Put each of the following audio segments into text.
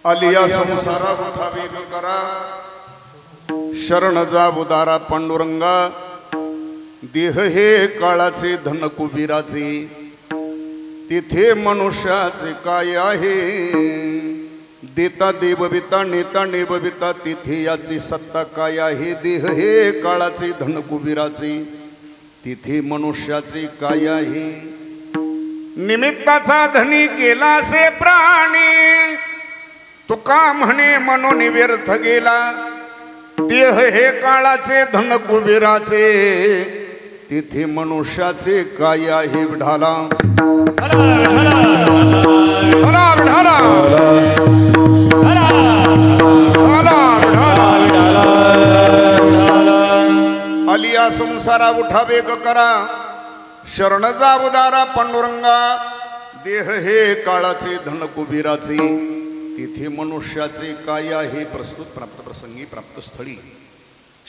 आलिया संसारा उठावे करा शरण जा उदारा पांडुरंगा देह हे काळाचे धन कुबीराचे तिथे मनुष्याचे काय आहे देता देवविता नेता नेबविता तिथे याची सत्ता काय आहे देह हे काळाचे धन कुबीराचे तिथे मनुष्याचे काय आहे निमित्ताचा धनी केला से प्राणी तुका म्हणे मनोनी व्यर्थ गेला देह हे काळाचे धन कुबेराचे तिथे मनुष्याचे काय आहे विढाला आलिया संसारा उठावे करा शरण जा उदारा पांडुरंगा देह हे काळाचे धन कुबेराचे तिथे मनुष्याचे काय आहे प्रस्तुत प्राप्त प्रसंगी प्राप्त स्थळी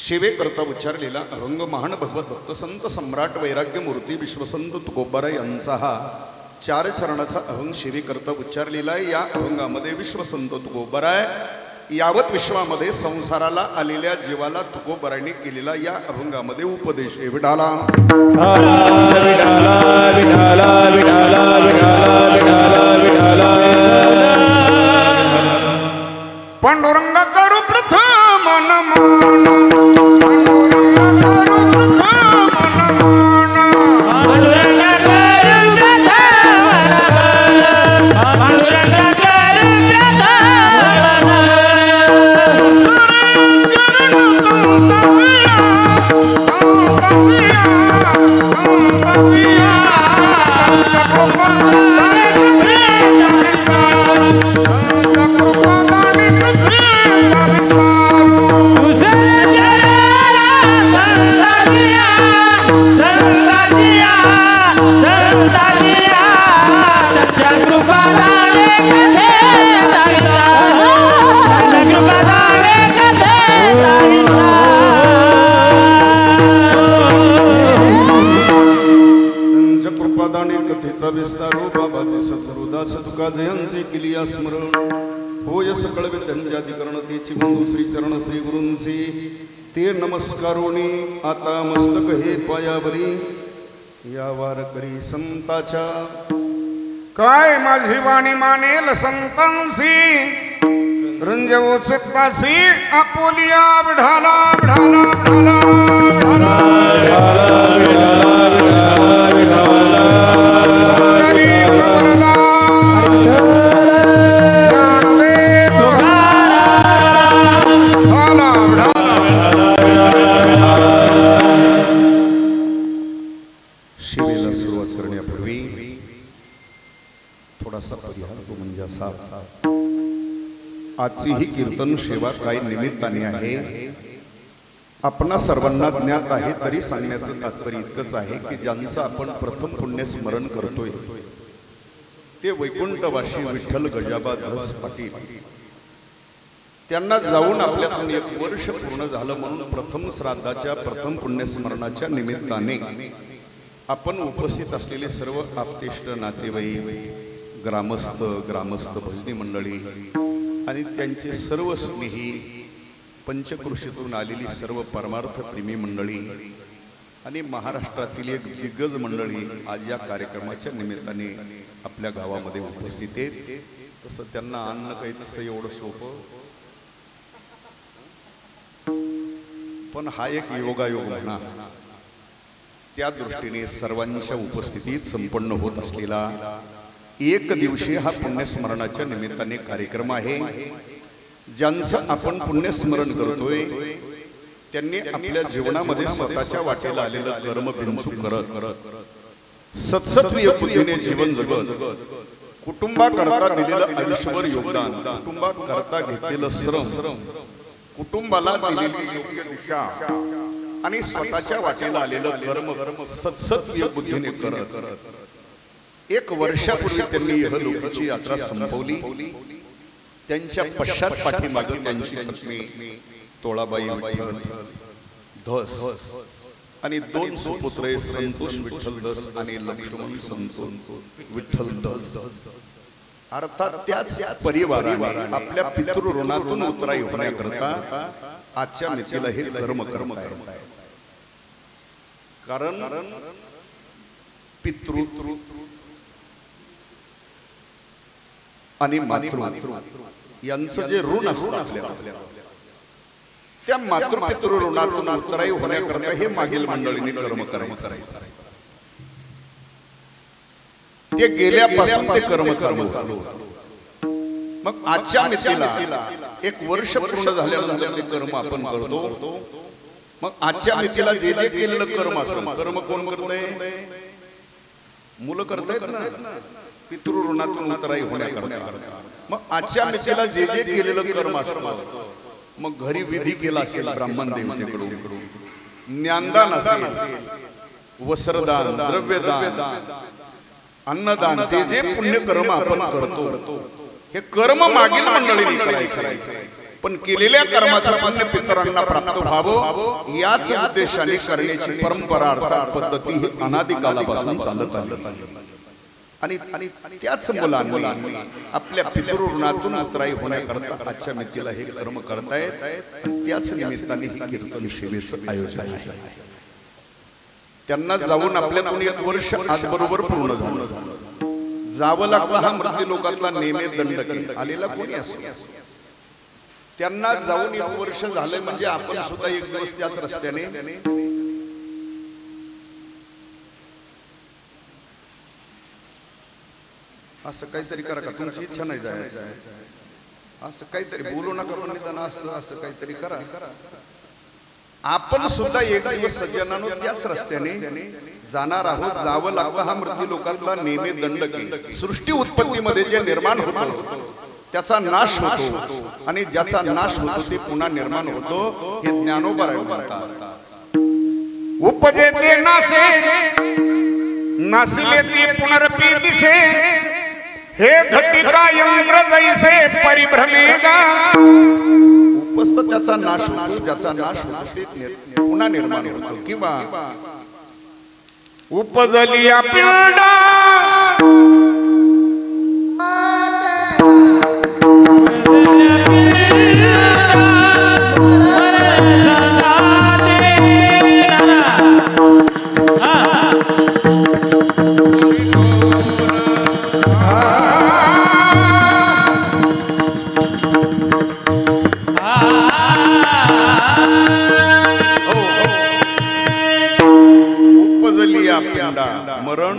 शिवे करता उच्चारलेला अभंग महान भगवत भक्त संत सम्राट वैराग्य मूर्ती विश्वसंत तुकोबारा यांचा हा 4 चरणाचा अभंग शिवे करता उच्चारलेला आहे। या अभंगामध्ये विश्वसंत तुकोबारा यावत विश्वामध्ये संसाराला आलेल्या जीवाला तुकोबाराने केलेला या अभंगामध्ये उपदेश आहे। विडाला पांडुरंग करू प्रथम नमन विस्तारो बाबाजी ससरुदास तुका जयंती किलिया स्मरण होय सकळ विद्यांजाधिकरण तेची बंधू श्री चरण श्री गुरूंची ते नमस्कारोनी आता मस्तक हे पायावरी या वारकरी संताच्या काय माझी वाणी मानेल संतांसी रंजवो चित्तासी आपोलिया विढाला विढाला विढाला शिवेला सुरुवात करण्यापूर्वी थोडासा परिहार तो म्हणजे असा आजची ही कीर्तन सेवा काही निमित्ताने आहे आपणा सर्वांना ज्ञात आहे तरी सांगण्याचं तात्पर्य इतकंच आहे की ज्यांचं आपण प्रथम पुण्य स्मरण करतोय ते वैकुंठवासी विठ्ठल गजाबा धस पाटील त्यांना जाऊन आपल्यातून 1 वर्ष पूर्ण झालं म्हणून प्रथम श्राद्धाच्या प्रथम पुण्यस्मरणाच्या निमित्ताने आपण उपस्थित असलेले सर्व आप्तेष्ट नातेवाईक ग्रामस्थ भजनी मंडळी आणि त्यांचे सर्व स्नेही, पंचकृषीतून आलेली सर्व परमार्थ प्रेमी मंडळी आणि महाराष्ट्रातील एक दिग्गज मंडळी आज या कार्यक्रमाच्या निमित्ताने आपल्या गावामध्ये उपस्थित आहेत. तसं त्यांना आणणं काही तसं एवढं सोपं, पण हा एक योगायोग म्हणा. त्या दृष्टीने सर्वांच्या उपस्थितीत संपन्न होत असलेला एक दिवशी हा पुण्यस्मरणाच्या निमित्ताने कार्यक्रम आहे. ज्यांचं आपण पुण्यस्मरण करतोय त्यांनी आपल्या जीवनामध्ये स्वतःच्या वाटेला आलेलं कर्म बिनचूक करत सत्सत्वीय बुद्धीने जीवन जगत, कुटुंबाकरता दिलेलं आयुष्यभर योगदान, कुटुंबाकरता घेतलेलं श्रम, कुटुंबाला दिलेली योग्य दिशा आणि स्वतःच्या वाटेला आलेलं कर्म सत्सत्वीय बुद्धीने करत एक वर्षापूर्वी त्यांनी इहलोकाची यात्रा संपवली. त्यांच्या पश्चात पाठीमागे त्यांची पत्नी तोळाबाई विठ्ठल धस आणि 2 सुपुत्र संतोष विठ्ठल धस आणि लक्ष्मण संतोष विठ्ठल धस. अर्थात त्याच परिवाराने आपल्या पितृऋणातून उतराई होण्याकरता आजच्या मितीला हे कर्म करत आहे. कारण पितृ आणि मातृ यांचं जे ऋण असतं आपल्याला, त्या मातृपितृ ऋणातून उतराई होण्याकरता हे मागील मंडळींनी कर्म करायचं. ते गेल्यापासून ते कर्म चालू. मग आजच्या मितीला 1 वर्ष पूर्ण झाल्यानंतर ते कर्म आपण करतो. मग आजच्या मितीला जे जे केलेलं कर्म असतं, कर्म कोण करतंय? मुलं करतायत ना, पितृ ऋणातून उतराई होण्याकरता. मग आजच्या मितीला जे जे केलेलं कर्म असतं, मग घरी विधी केला असेल ब्राह्मण देवतेकडून, ज्ञानदान असेल, वस्त्रदान, द्रव्यदान, अन्नदान, जे जे पुण्यकर्म आपण करतो हे कर्म मागील मंडळींनी करायचं. पण केलेल्या कर्माचं पुण्य पितरांना प्राप्त व्हावं याच उद्देशाने करण्याची परंपरा अर्थात पद्धती ही अनादी कालापासून चालत आली. आणि त्याच मुलांनी आपल्या पितृ ऋणातून उतराई होण्याकरता आजच्या मितीला हे कर्म करतायत. त्याच निमित्ताने ही कीर्तन सेवेचं आयोजन आहे. त्यांना जाऊन आपल्यातून 1 वर्ष आज बरोबर पूर्ण झालं. जावं लागलं हा मृत्यू लोकातला नेमे दंडक आलेला कोणी असो, त्यांना जाऊन 1 वर्ष झालंय म्हणजे आपण सुद्धा 1 दिवस त्याच रस्त्याने असं काहीतरी करा. का तुमची इच्छा नाही जायचं? असं काहीतरी बोलू नका, असं काहीतरी करा. आपण सुद्धा 1 दिवस सज्जनानो त्याच रस्त्याने जाणार आहोत. जावं लागतं हा मृत्यू लोकातला नेमे दंडक. सृष्टी उत्पत्तीमध्ये जे निर्माण होतं त्याचा नाश होतो आणि ज्याचा नाश होतो ते पुन्हा निर्माण होतो. हे ज्ञानोबा म्हणतात. उपजे ते नासे, नासले ते पुनरपी दिसे, हे घटिका यंत्र जैसे परिभ्रमेगा. उपस्थ त्याचा नाश होतो, ज्याचा नाश होतो ते पुन्हा निर्माण होतो. किंवा उपजली पिंडा मरण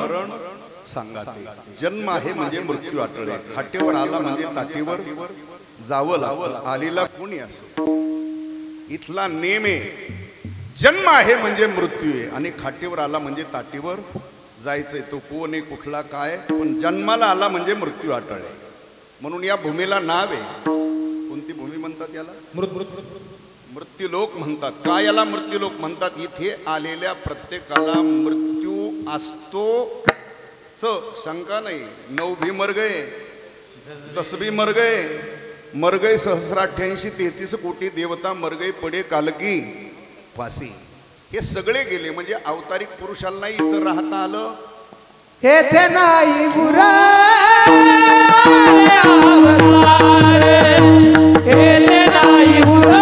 सांगाते. जन्म आहे म्हणजे मृत्यू आटळे. खाटेवर आला म्हणजे ताटीवर जावं लागलं. आलेला कोणी असो, इथला नेम आहे. जन्म आहे म्हणजे मृत्यू आहे आणि खाटेवर आला म्हणजे ताटीवर जायचंय. तो कोण आहे, कुठला काय, पण जन्माला आला म्हणजे मृत्यू आटळे. म्हणून या भूमीला नाव आहे. कोणती भूमी म्हणतात याला? मृत्यूलोक म्हणतात. काय याला मृत्यूलोक म्हणतात? इथे आलेल्या प्रत्येकाला मृत्यू असतो, शंका नाही. 9 भी मर गए, 10 भी मर गए, सहस्राठ्यांशी 33 कोटी देवता मर गए, पडे कालकी फाशी. हे सगळे गेले म्हणजे अवतारिक पुरुषाला नाही इथं राहता आलं, येथे नाही उरा येथे नाही उरा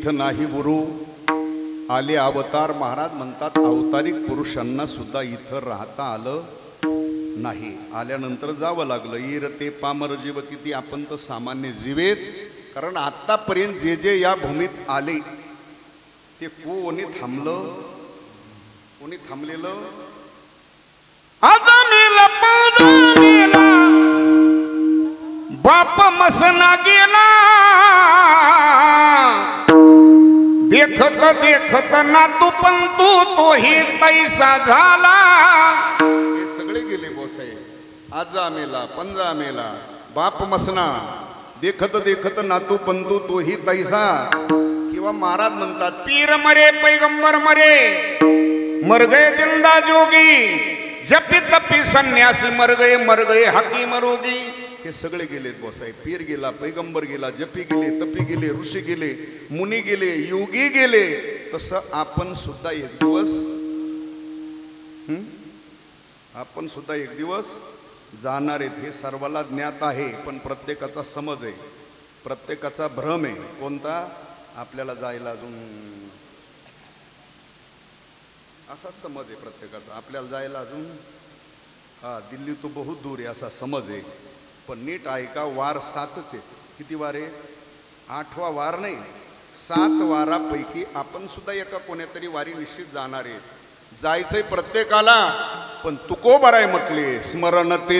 नाही गुरु आले अवतार. महाराज म्हणतात अवतारिक पुरुषांना सुद्धा इथं राहता आलं नाही. आल्यानंतर जावं लागलं. ईर ते पामर जीव किती आपण तर सामान्य जीवेत. कारण आतापर्यंत जे जे या भूमीत आले ते कोणी थांबलं, कोणी थांबलेलं. आज मेला बाप मसना गेला, देखत देखत नातू पंतू तोही पैसा झाला. हे सगळे गेले बोसाई. आजा मेला, पंजा मेला, बाप मसना, देखत देखत नातू पंतू तोही तैसा. किंवा महाराज म्हणतात पीर मरे पैगंबर मरे, मर गए जिंदा जोगी, जपी तपी संन्यासी मर गए हकीम रोगी. हे सगळे गेले बोसाई. पीर गेला, पैगंबर गेला, जपी गेले, तपी गेले, ऋषी गेले, मुनी गेले, योगी गेले. तसं आपण सुद्धा एक दिवस जाणार आहेत. हे सर्वाला ज्ञात आहे. पण प्रत्येकाचा समज आहे, प्रत्येकाचा भ्रम आहे. कोणता? आपल्याला जायला अजून असा समज आहे प्रत्येकाचा. आपल्याला जायला अजून दिल्ली तो बहुत दूर आहे असा समज आहे. पण नीट ऐका, वार 7च आहे. किती वार आहे? 8वा वार नाही, 7 वारापैकी आपण सुद्धा एका कोण्यातरी वारी निश्चित जाणार आहे. जायचंय प्रत्येकाला. पण तुकोबाराय म्हटले स्मरण ते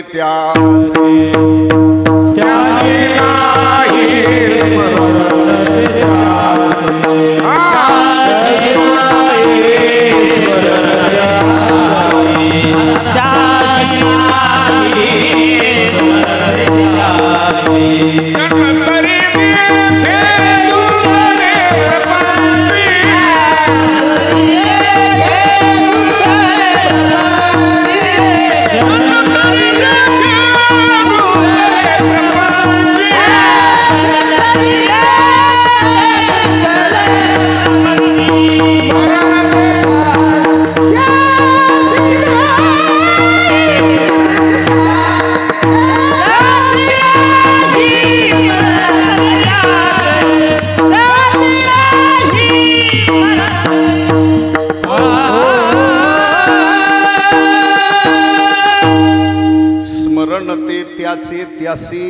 त्यासी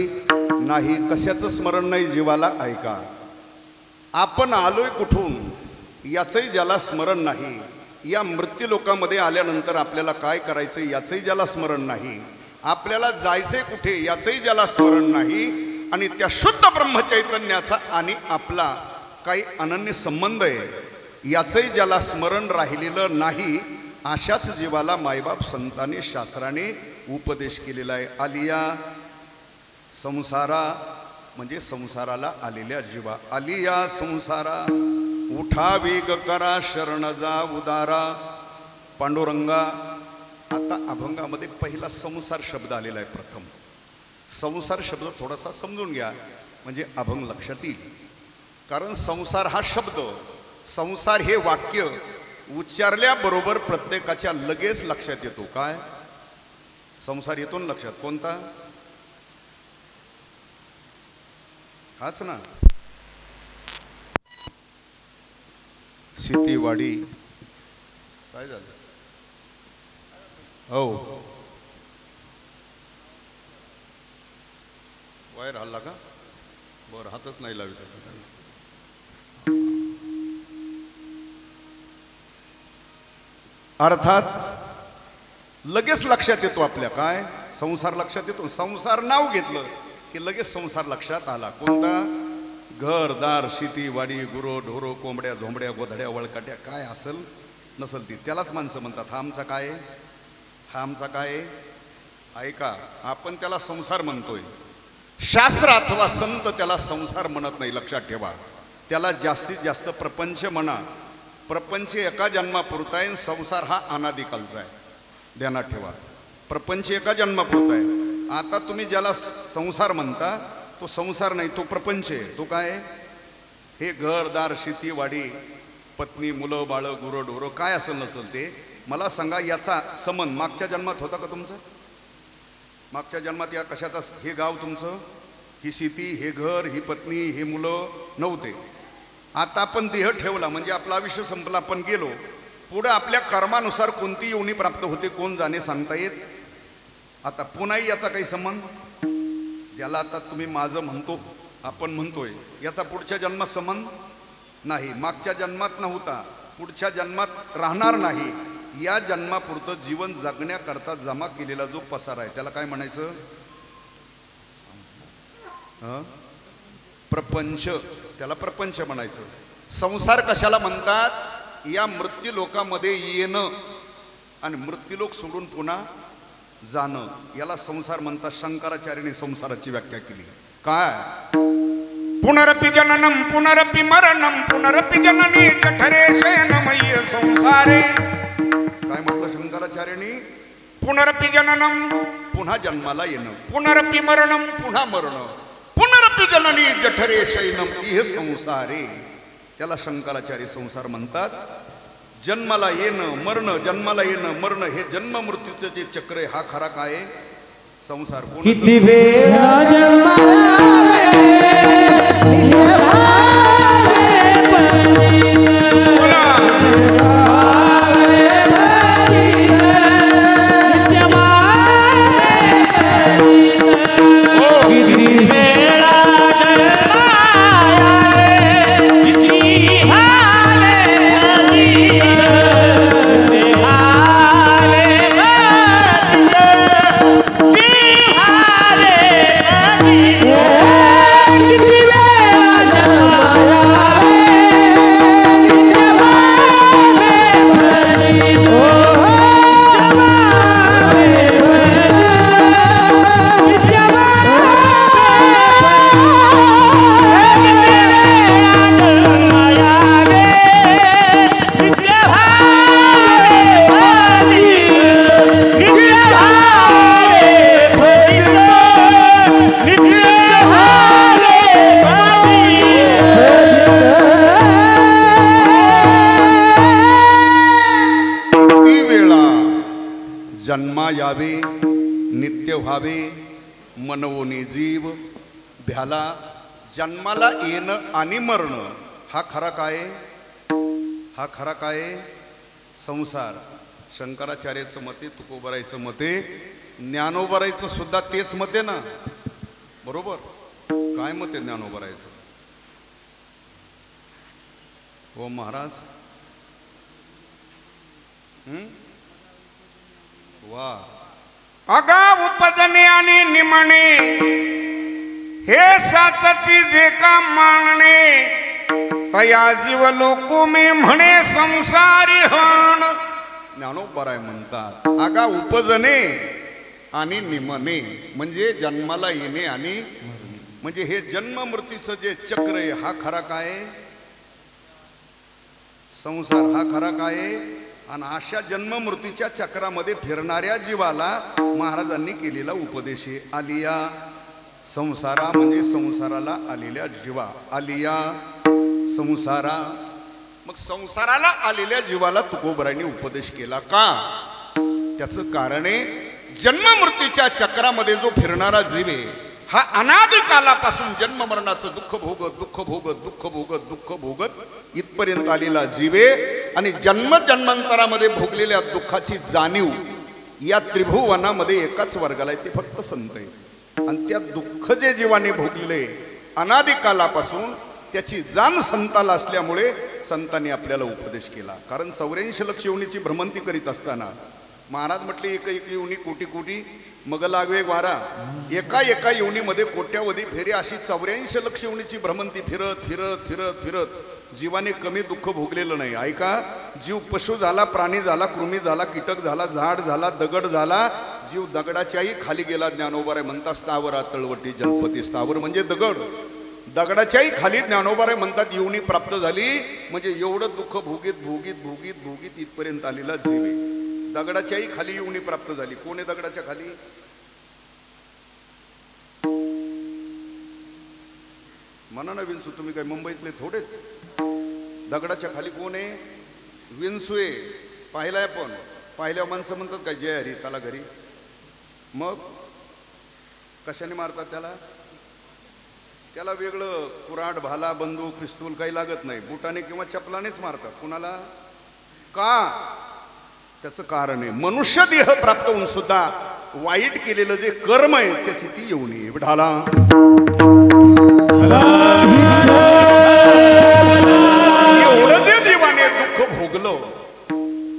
नाही. कशाचं स्मरण नाही जीवाला. ऐका, आपण आलोय कुठून याचंही ज्याला स्मरण नाही, या मृत्यू लोकामध्ये आल्यानंतर आपल्याला काय करायचं याचंही ज्याला स्मरण नाही, आपल्याला जायचंय कुठे याचंही ज्याला स्मरण नाही, आणि त्या शुद्ध ब्रह्मचैतन्याचा आणि आपला काही अनन्य संबंध आहे याचंही ज्याला स्मरण राहिलेलं नाही, अशाच जीवाला मायबाप संतांनी शास्त्राने उपदेश केलेला आहे. आलिया संसारा म्हणजे संसाराला आलेल्या जीवा. आलिया संसारा उठा वेग करा, शरण जा उदारा. पांडुरंगा. आता अभंगामध्ये पहिला संसार शब्द आलेला आहे प्रथम. संसार शब्द थोडासा समजून घ्या म्हणजे अभंग लक्षात येईल. कारण संसार हा शब्द, संसार हे वाक्य उच्चारल्याबरोबर प्रत्येकाच्या लगेच लक्षात येतो. काय संसार येतो ना लक्षात? कोणता? हाच ना, सीतेवाडी. काय झालं? हो, वायर हल्ला का? बरं, हातच नाही लावत. अर्थात लगेच लक्षात येतो आपल्या. काय संसार लक्षात येतो? संसार नाव घेतलं की लगेच संसार लक्षात आला. कोणता? घर दार शेती वाडी गुरं ढोरं कोंबड्या झोंबड्या गोधड्या वळकाट्या काय असेल नसल ती, त्यालाच माणसं म्हणतात. हा आमचा काय? हा आमचा काय? ऐका, आपण त्याला संसार म्हणतोय. शास्त्र अथवा संत त्याला संसार म्हणत नाही, लक्षात ठेवा. त्याला जास्तीत जास्त प्रपंच म्हणा. प्रपंच एका जन्मापुरता आहे, संसार हा अनादिकालचा आहे. ध्यानात ठेवा, प्रपंच एका जन्मापुरता आहे. आता तुम्ही ज्याला संसार म्हणता तो संसार नाही, तो प्रपंच आहे. तो काय? हे घरदार शेती वाडी पत्नी मुलं बाळं गुरं ढोरं काय असेल नसेल ते मला सांगा. याचा संबंध मागच्या जन्मात होता का तुमचा? मागच्या जन्मात या कशाचा? हे गाव तुमचं, ही शेती, हे घर, ही पत्नी, हे मुलं नव्हते. आता आपण देह ठेवला म्हणजे आपलं आयुष्य संपलं, आपण गेलो. पुढे आपल्या कर्मानुसार कोणती योनी प्राप्त होते कोण जाणे सांगता येत. आता पुन्हा याचा काही संबंध? ज्याला आता तुम्ही माझं म्हणतो, आपण म्हणतोय, याचा पुढच्या जन्मात संबंध नाही. मागच्या जन्मात नव्हता, पुढच्या जन्मात राहणार नाही. या जन्मापुरतं जीवन जगण्याकरता जमा केलेला जो पसार आहे त्याला काय म्हणायचं? प्रपंच. त्याला प्रपंच म्हणायचं. संसार कशाला म्हणतात? या मृत्यू लोकामध्ये येणं आणि मृत्यूलोक सोडून पुन्हा जाणं याला संसार म्हणतात. शंकराचार्यांनी संसाराची व्याख्या केली. काय? पुनरपि जननम पुनरपि मरणम पुनरपि जननी जठरे शयनमय्य संसारे. काय म्हटलं शंकराचार्यांनी? पुनरपि जननम, पुन्हा जन्माला येणं, पुनरपि मरणम, पुन्हा मरण, पुनरपि जननी जठरे शयनम इह संसारे. त्याला शंकराचार्य संसार म्हणतात. जन्माला येणं मरणं, जन्माला येणं मरणं हे जन्म मृत्यूचं जे चक्र आहे हा खरा काय? संसार. किती वेळा जन्मा यावे नित्य व्हावे मनवोनी जीव भ्याला. जन्माला येणं आणि मरणं हा खरा काय? हा खरा काय? संसार. शंकराचार्याचं मते, तुकोबरायचं मते, ज्ञानोबरायचं सुद्धा तेच मते ना, बरोबर? काय मते ज्ञानोबरायचं? हो महाराज. वा. अगा उपजणे आणि निमणे हे साचची जे का मानणे तया जीव लोक मी म्हणे संसारी हण. ज्ञानोबराय म्हणतात अगा उपजणे आणि निमणे म्हणजे जन्माला येणे आणि म्हणजे हे जन्म मृत्यूचं जे चक्र आहे हा खरा काय? संसार हा खरा काय? आणि अशा जन्म मृत्यूच्या चक्रामध्ये फिरणाऱ्या जीवाला महाराजांनी केलेला उपदेश आलिया संसारा म्हणजे संसाराला आलेल्या जीवा, आलिया संसारा. मग संसाराला आलेल्या जीवाला तुकोबरांनी उपदेश केला का? त्याचं कारण आहे, जन्म मृत्यूच्या चक्रामध्ये जो फिरणारा जीव आहे हा अनादी कालापासून जन्म मरणाचं दुःख भोगत दुःख भोगत दुःख भोगत दुःख भोगत इथपर्यंत आलेला जीव आहे. आणि जन्म जन्मांतरामध्ये भोगलेल्या दुःखाची जाणीव या त्रिभुवनामध्ये एकाच वर्गाला आहे, ते फक्त संत आहे. आणि त्या दुःख जे जीवाने भोगलेले अनादी कालापासून त्याची जाण संताला असल्यामुळे संतांनी आपल्याला उपदेश केला. कारण 84 लक्ष योनीची भ्रमंती करीत असताना महाराज म्हटले, एक एक योनी कोटी कोटी मग लागवे वारा. एका एका योनीमध्ये कोट्यावधी फेरी अशी 84 लक्ष योनीची भ्रमंती फिरत फिरत फिरत फिरत जीवाने कमी दुःख भोगलेलं नाही. ऐका, जीव पशु झाला, प्राणी झाला, कृमी झाला, कीटक झाला, झाड झाला, दगड झाला, जीव दगडाच्याही खाली गेला. ज्ञानोबाराय म्हणतात स्थावरा तळवटी जलपती. स्थावर म्हणजे दगड, दगडाच्याही खाली ज्ञानोबाराय म्हणतात योनी प्राप्त झाली. म्हणजे एवढं दुःख भोगीत भोगीत भोगीत भोगीत इथपर्यंत आलेला जीव आहे. दगडाच्याही खाली योनी प्राप्त झाली. कोण आहे दगडाच्या खाली? म्हणा ना विंसू, तुम्ही काय मुंबईतले थोडेच? दगडाच्या खाली कोण आहे? विंसू आहे. पाहिलाय आपण. पाहिल्यावर माणसं म्हणतात काय जय हरी चला घरी. मग कशाने मारतात त्याला? त्याला वेगळं कुऱ्हाड भाला बंदूक पिस्तूल काही लागत नाही, बुटाने किंवा चपलानेच मारतात. कुणाला? का? त्याचं कारण आहे, मनुष्य देह प्राप्त होऊन सुद्धा वाईट केलेलं जे कर्म आहे त्याची ती योनी. विठाला एवढं जे जीवाने दुःख भोगलं,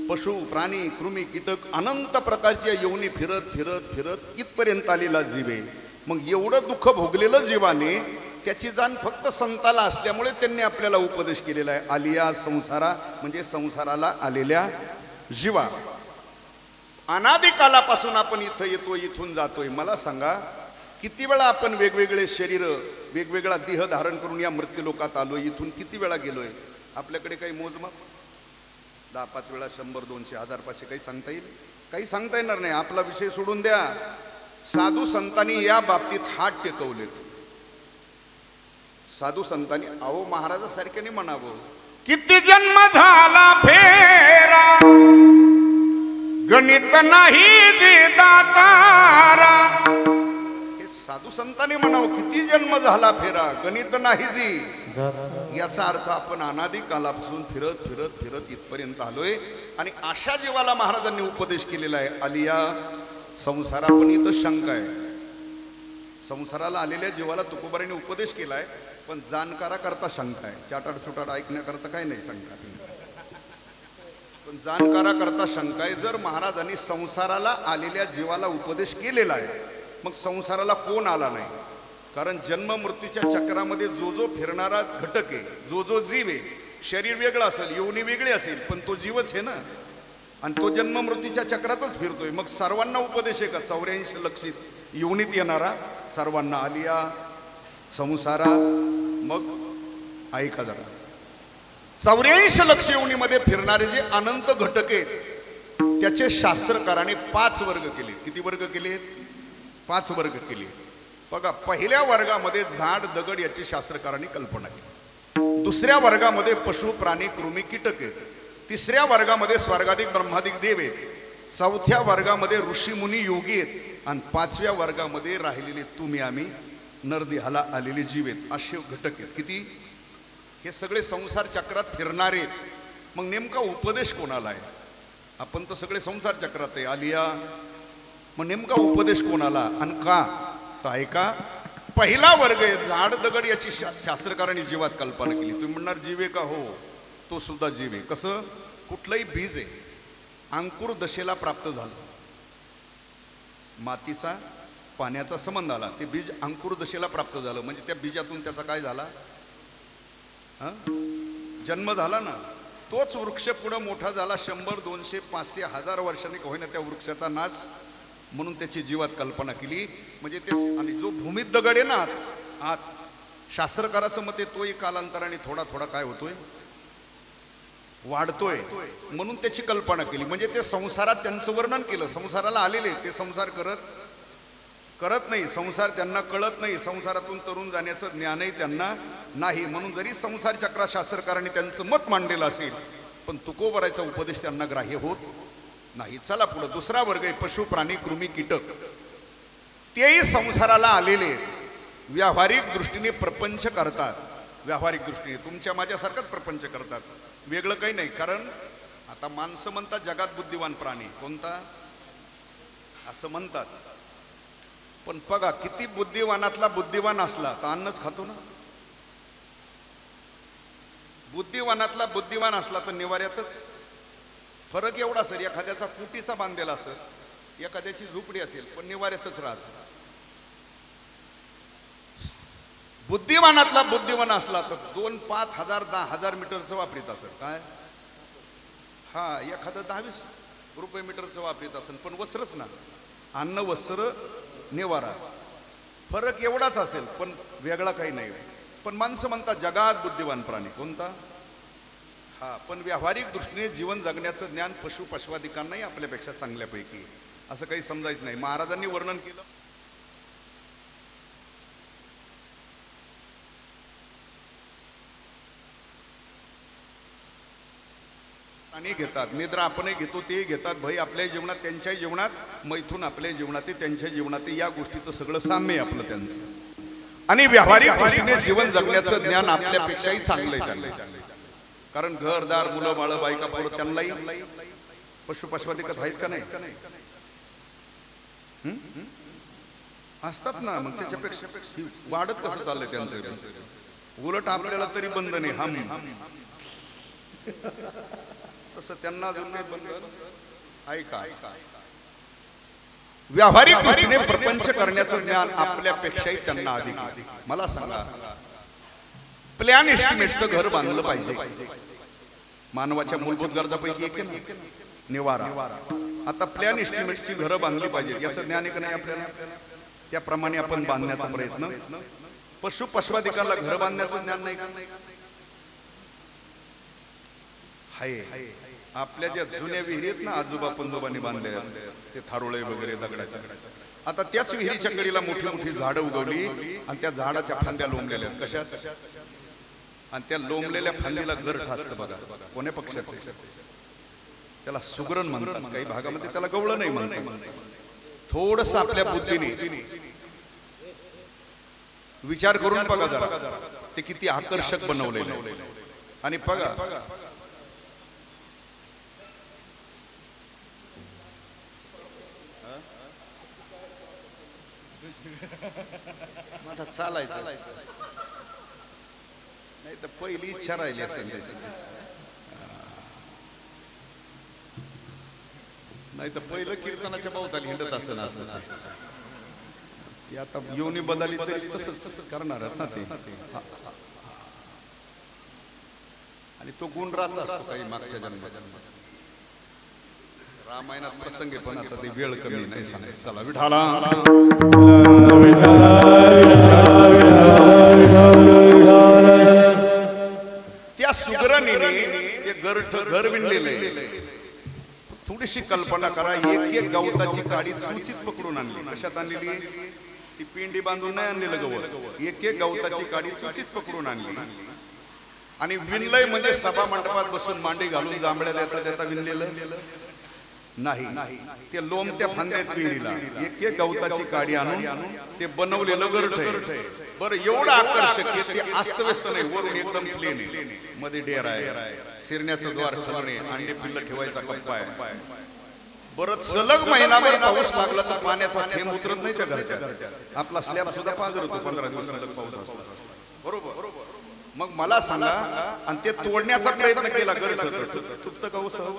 पशु प्राणी कृमी कीटक अनंत प्रकारच्या योनी फिरत फिरत फिरत इथपर्यंत आलेला जीव आहे. मग एवढं दुःख भोगलेलं जीवाने त्याची जाण फक्त संताला असल्यामुळे त्यांनी आपल्याला उपदेश केलेला आहे. आलिया संसारा म्हणजे संसाराला आलेल्या जीवा. अनादी कालापासून आपण इथं येतोय, इथून जातोय. मला सांगा, किती वेळा आपण वेगवेगळे शरीर वेगवेगळा देह धारण करून या मृत्यू लोकात आलोय? इथून किती वेळा गेलोय? आपल्याकडे काही मोजमाप? 10-5 वेळा, 100, 200, 1000, 500 काही सांगता येईल? काही सांगता येणार नाही. आपला विषय सोडून द्या. साधू संतांनी या बाबतीत हात टेकवलेत. साधू संतांनी अहो महाराजासारख्याने म्हणावं, किती जन्म झाला फेरा गणित नाही जे दातारा. हे साधू संतांनी म्हणावं, किती जन्म झाला फेरा गणित नाही जी. याचा अर्थ आपण अनादी कालापासून फिरत फिरत फिरत इथपर्यंत आलोय. आणि अशा जीवाला महाराजांनी उपदेश केलेला आहे, आलिया संसारा. पण इथं शंका आहे. संसाराला आलेल्या जीवाला तुकोबारांनी उपदेश केलाय, पण जाणकारा करता शंका आहे. चाटाड चुटाड ऐकण्याकरता काही नाही शंका, पण जाणकारा करता शंका आहे. जर महाराजांनी संसाराला आलेल्या जीवाला उपदेश केलेला आहे, मग संसाराला कोण आला नाही? कारण जन्म मृत्यूच्या चक्रामध्ये जो जो फिरणारा घटक आहे, जो जो जीव आहे, शरीर वेगळं असेल, योनी वेगळी असेल, पण तो जीवच आहे ना. आणि तो जन्म मृत्यूच्या चक्रातच फिरतोय. मग सर्वांना उपदेश आहे का? 84 लक्षित योनीत येणारा सर्वांना आलिया संसारा. मग ऐका जरा, 84 लक्ष योनीमध्ये फिरणारे जे अनंत घटक आहेत त्याचे शास्त्रकाराने 5 वर्ग केले. किती वर्ग केले? 5 वर्ग केले. बघा, पहिल्या वर्गामध्ये झाड दगड याची शास्त्रकारांनी कल्पना केली. दुसऱ्या वर्गामध्ये पशु प्राणी कृमी कीटक आहेत. तिसऱ्या वर्गामध्ये स्वर्गाधिक ब्रह्मादिक देव आहेत. चौथ्या वर्गामध्ये ऋषी मुनी योगी आहेत. आणि 5व्या वर्गामध्ये राहिलेले तुम्ही आम्ही नरदेहाला आलेले जीव आहेत. असे घटक आहेत. किती? हे सगळे संसार चक्रात फिरणारे. मग नेमका उपदेश कोणाला आहे? आपण तर सगळे संसार चक्रात आहे, आलिया. मग नेमका उपदेश कोणाला आणि का? तर ऐका, पहिला वर्ग आहे झाड दगड याची शास्त्रकारांनी जीवात कल्पना केली. तुम्ही म्हणणार जीव आहे का? हो, तो सुद्धा जीव आहे. कसं? कुठलंही बीज आहे, अंकुर दशेला प्राप्त झालं, मातीचा पाण्याचा संबंध आला, ते बीज अंकुर दशेला प्राप्त झालं. म्हणजे त्या बीजातून त्याचा काय झाला? जन्म झाला ना. तोच वृक्ष पुढे मोठा झाला. 100, 200, 500, 1000 वर्षांनी होईना त्या वृक्षाचा नाश. म्हणून त्याची जीवात कल्पना केली. म्हणजे ते, आणि जो भूमीत दगड आहे ना आत, शास्त्रकाराचं मत आहे तोही कालांतराने थोडा थोडा काय होतोय? वाढतोय. म्हणून त्याची कल्पना केली. म्हणजे ते संसारात त्यांचं वर्णन केलं. संसाराला आलेले ते संसार करत करत नाही, संसार त्यांना कळत नाही, संसारातून तरुण जाण्याचं ज्ञानही त्यांना नाही. म्हणून जरी संसार चक्रा शास्त्रकारांनी त्यांचं मत मांडलेलं असेल पण तुकोबरायचा उपदेश त्यांना ग्राह्य होत नाही. चला पुढे दुसरा वर्ग आहे पशु प्राणी कृमी कीटक. तेही संसाराला आलेले व्यावहारिक दृष्टीने प्रपंच करतात. व्यावहारिक दृष्टीने तुमच्या माझ्यासारखाच प्रपंच करतात, वेगळं काही नाही. कारण आता माणसं म्हणतात जगात बुद्धिवान प्राणी कोणता असं म्हणतात, पण बघा किती बुद्धिवानातला बुद्धिवान असला तर अन्नच खातो ना. बुद्धिवानातला बुद्धिवान असला तर निवाऱ्यातच. फरक एवढा सर, एखाद्याचा कुटीचा बांधलेला असेल, एखाद्याची झोपडी असेल, पण निवाऱ्यातच राहत. बुद्धिवानातला बुद्धिवान असला तर 2, 5, 1000, 10,000 मीटरचं वापरीत असेल. काय हा एखादं 20 रुपये मीटरचं वापरीत असेल, पण वस्त्रच ना, अन्न वस्त्र निवारा. फरक एवढाच असेल पण वेगळा काही नाही. पण माणसं म्हणतात जगात बुद्धिवान प्राणी कोणता हा, पण व्यावहारिक दृष्टीने जीवन जगण्याचं ज्ञान पशु पशवादिकांनाही आपल्यापेक्षा चांगल्यापैकी असं काही समजायचं नाही. महाराजांनी वर्णन केलं, आणि घेतात निद्रा आपणही घेतो, तेही घेतात, भय आपल्या जीवनात त्यांच्याही जीवनात, मैथून आपल्या जीवनात त्यांच्या जीवनात, या गोष्टीचं सगळं साम्य आहे आपलं त्यांचं. आणि व्यावहारिक दृष्टीने जीवन जगण्याचं ज्ञान आपल्यापेक्षाही चांगलं आहे. कारण घरदार मुलं बाळ बायका पोरं त्यांनाही पशु पशवादिकच आहेत का नाही असतात ना. मग त्याच्यापेक्षा वाढत कसं चाललंय त्यांचं, उलट आपल्याला तरी बंद नाही हम तसं त्यांना अजून काही बंधन आहे का. व्यावहारिक दृष्टीने प्रपंच करण्याचं ज्ञान आपल्यापेक्षाही त्यांना अधिक. मला सांगा, प्लॅन एस्टिमेटचं घर बांधलं पाहिजे, मानवाच्या मूलभूत गरजापैकी एक आहे निवारा. आता प्लॅन एस्टिमेटची घरं बांधली पाहिजे याचं ज्ञान आहे का नाही आपल्याला, त्याप्रमाणे आपण बांधण्याचा प्रयत्न. पशु पशवादिकाला घर बांधण्याचं ज्ञान नाही का हाय. आपल्या ज्या जुन्या विहिरी आहेत ना, आजोबा पंजोबांनी बांधल्या, ते थारोळे वगैरे दगडाच्या, आता त्याच विहिरीच्या कडीला मोठी मोठी झाडं उगवली आणि त्या झाडाच्या फांद्या लोंबलेल्या. कशात? आणि त्या लोंबलेल्या फांदीला गर्ठ असतं बघा, कोण्या पक्षाचं, त्याला सुगरण म्हणतात, काही भागामध्ये त्याला गवळण नाही म्हणतात. थोडस आपल्या बुद्धीने विचार करून बघा जरा, ते किती आकर्षक बनवलेले. आणि बघा मला चालायचं नाही तर पहिली इच्छा राहिली असेल त्याची, नाही तर पहिलं कीर्तनाच्या बावताली हिंडत असेल असं. आता योनी बदलली तरी तसंच करणार ना ते. आणि तो गुण राहत असतो काही मागच्या जन्मात. रामायणात प्रसंगी पण आता ते वेळ कमी नाही सांगायचं. चला विठाला त्या सुगरणीने ते घर विणलेले. थोडीशी कल्पना करा, एक गवताची काडी चुचीत पकडून आणली. कशात आणलेली? ती पिंडी बांधून नाही आणलेलं गवत, एक गवताची काडी चुचीत पकडून आणली आणि विणलय. म्हणजे सभा मंडपात बसून मांडी घालून जांभळ्या देता देता विणलेलं नाही, ते लोंबत्या फांद्यात विहिरीला एक गवताची काडी आणून ते बनवलेलं गर्ठ आहे. बरं एवढं आकर्षक आहे, ते अस्तव्यस्त नाही, वरून एकदम प्लेन आहे, मध्ये डेर आहे, शिरण्याचं द्वार खालून आहे, अंडे पिल्लं ठेवायचा कप्पा आहे. बरं सलग महिनाभर पाऊस लागला तर पाण्याचा थेंब उतरत नाही त्या घरात. आपला स्लॅब सुद्धा पाजर होतो 15 दिवस सलग पाऊस असतो. बरोबर. मग मला सांगा, आणि ते तोडण्याचा प्रयत्न केला गर्ठ, तुटतं का उसळ?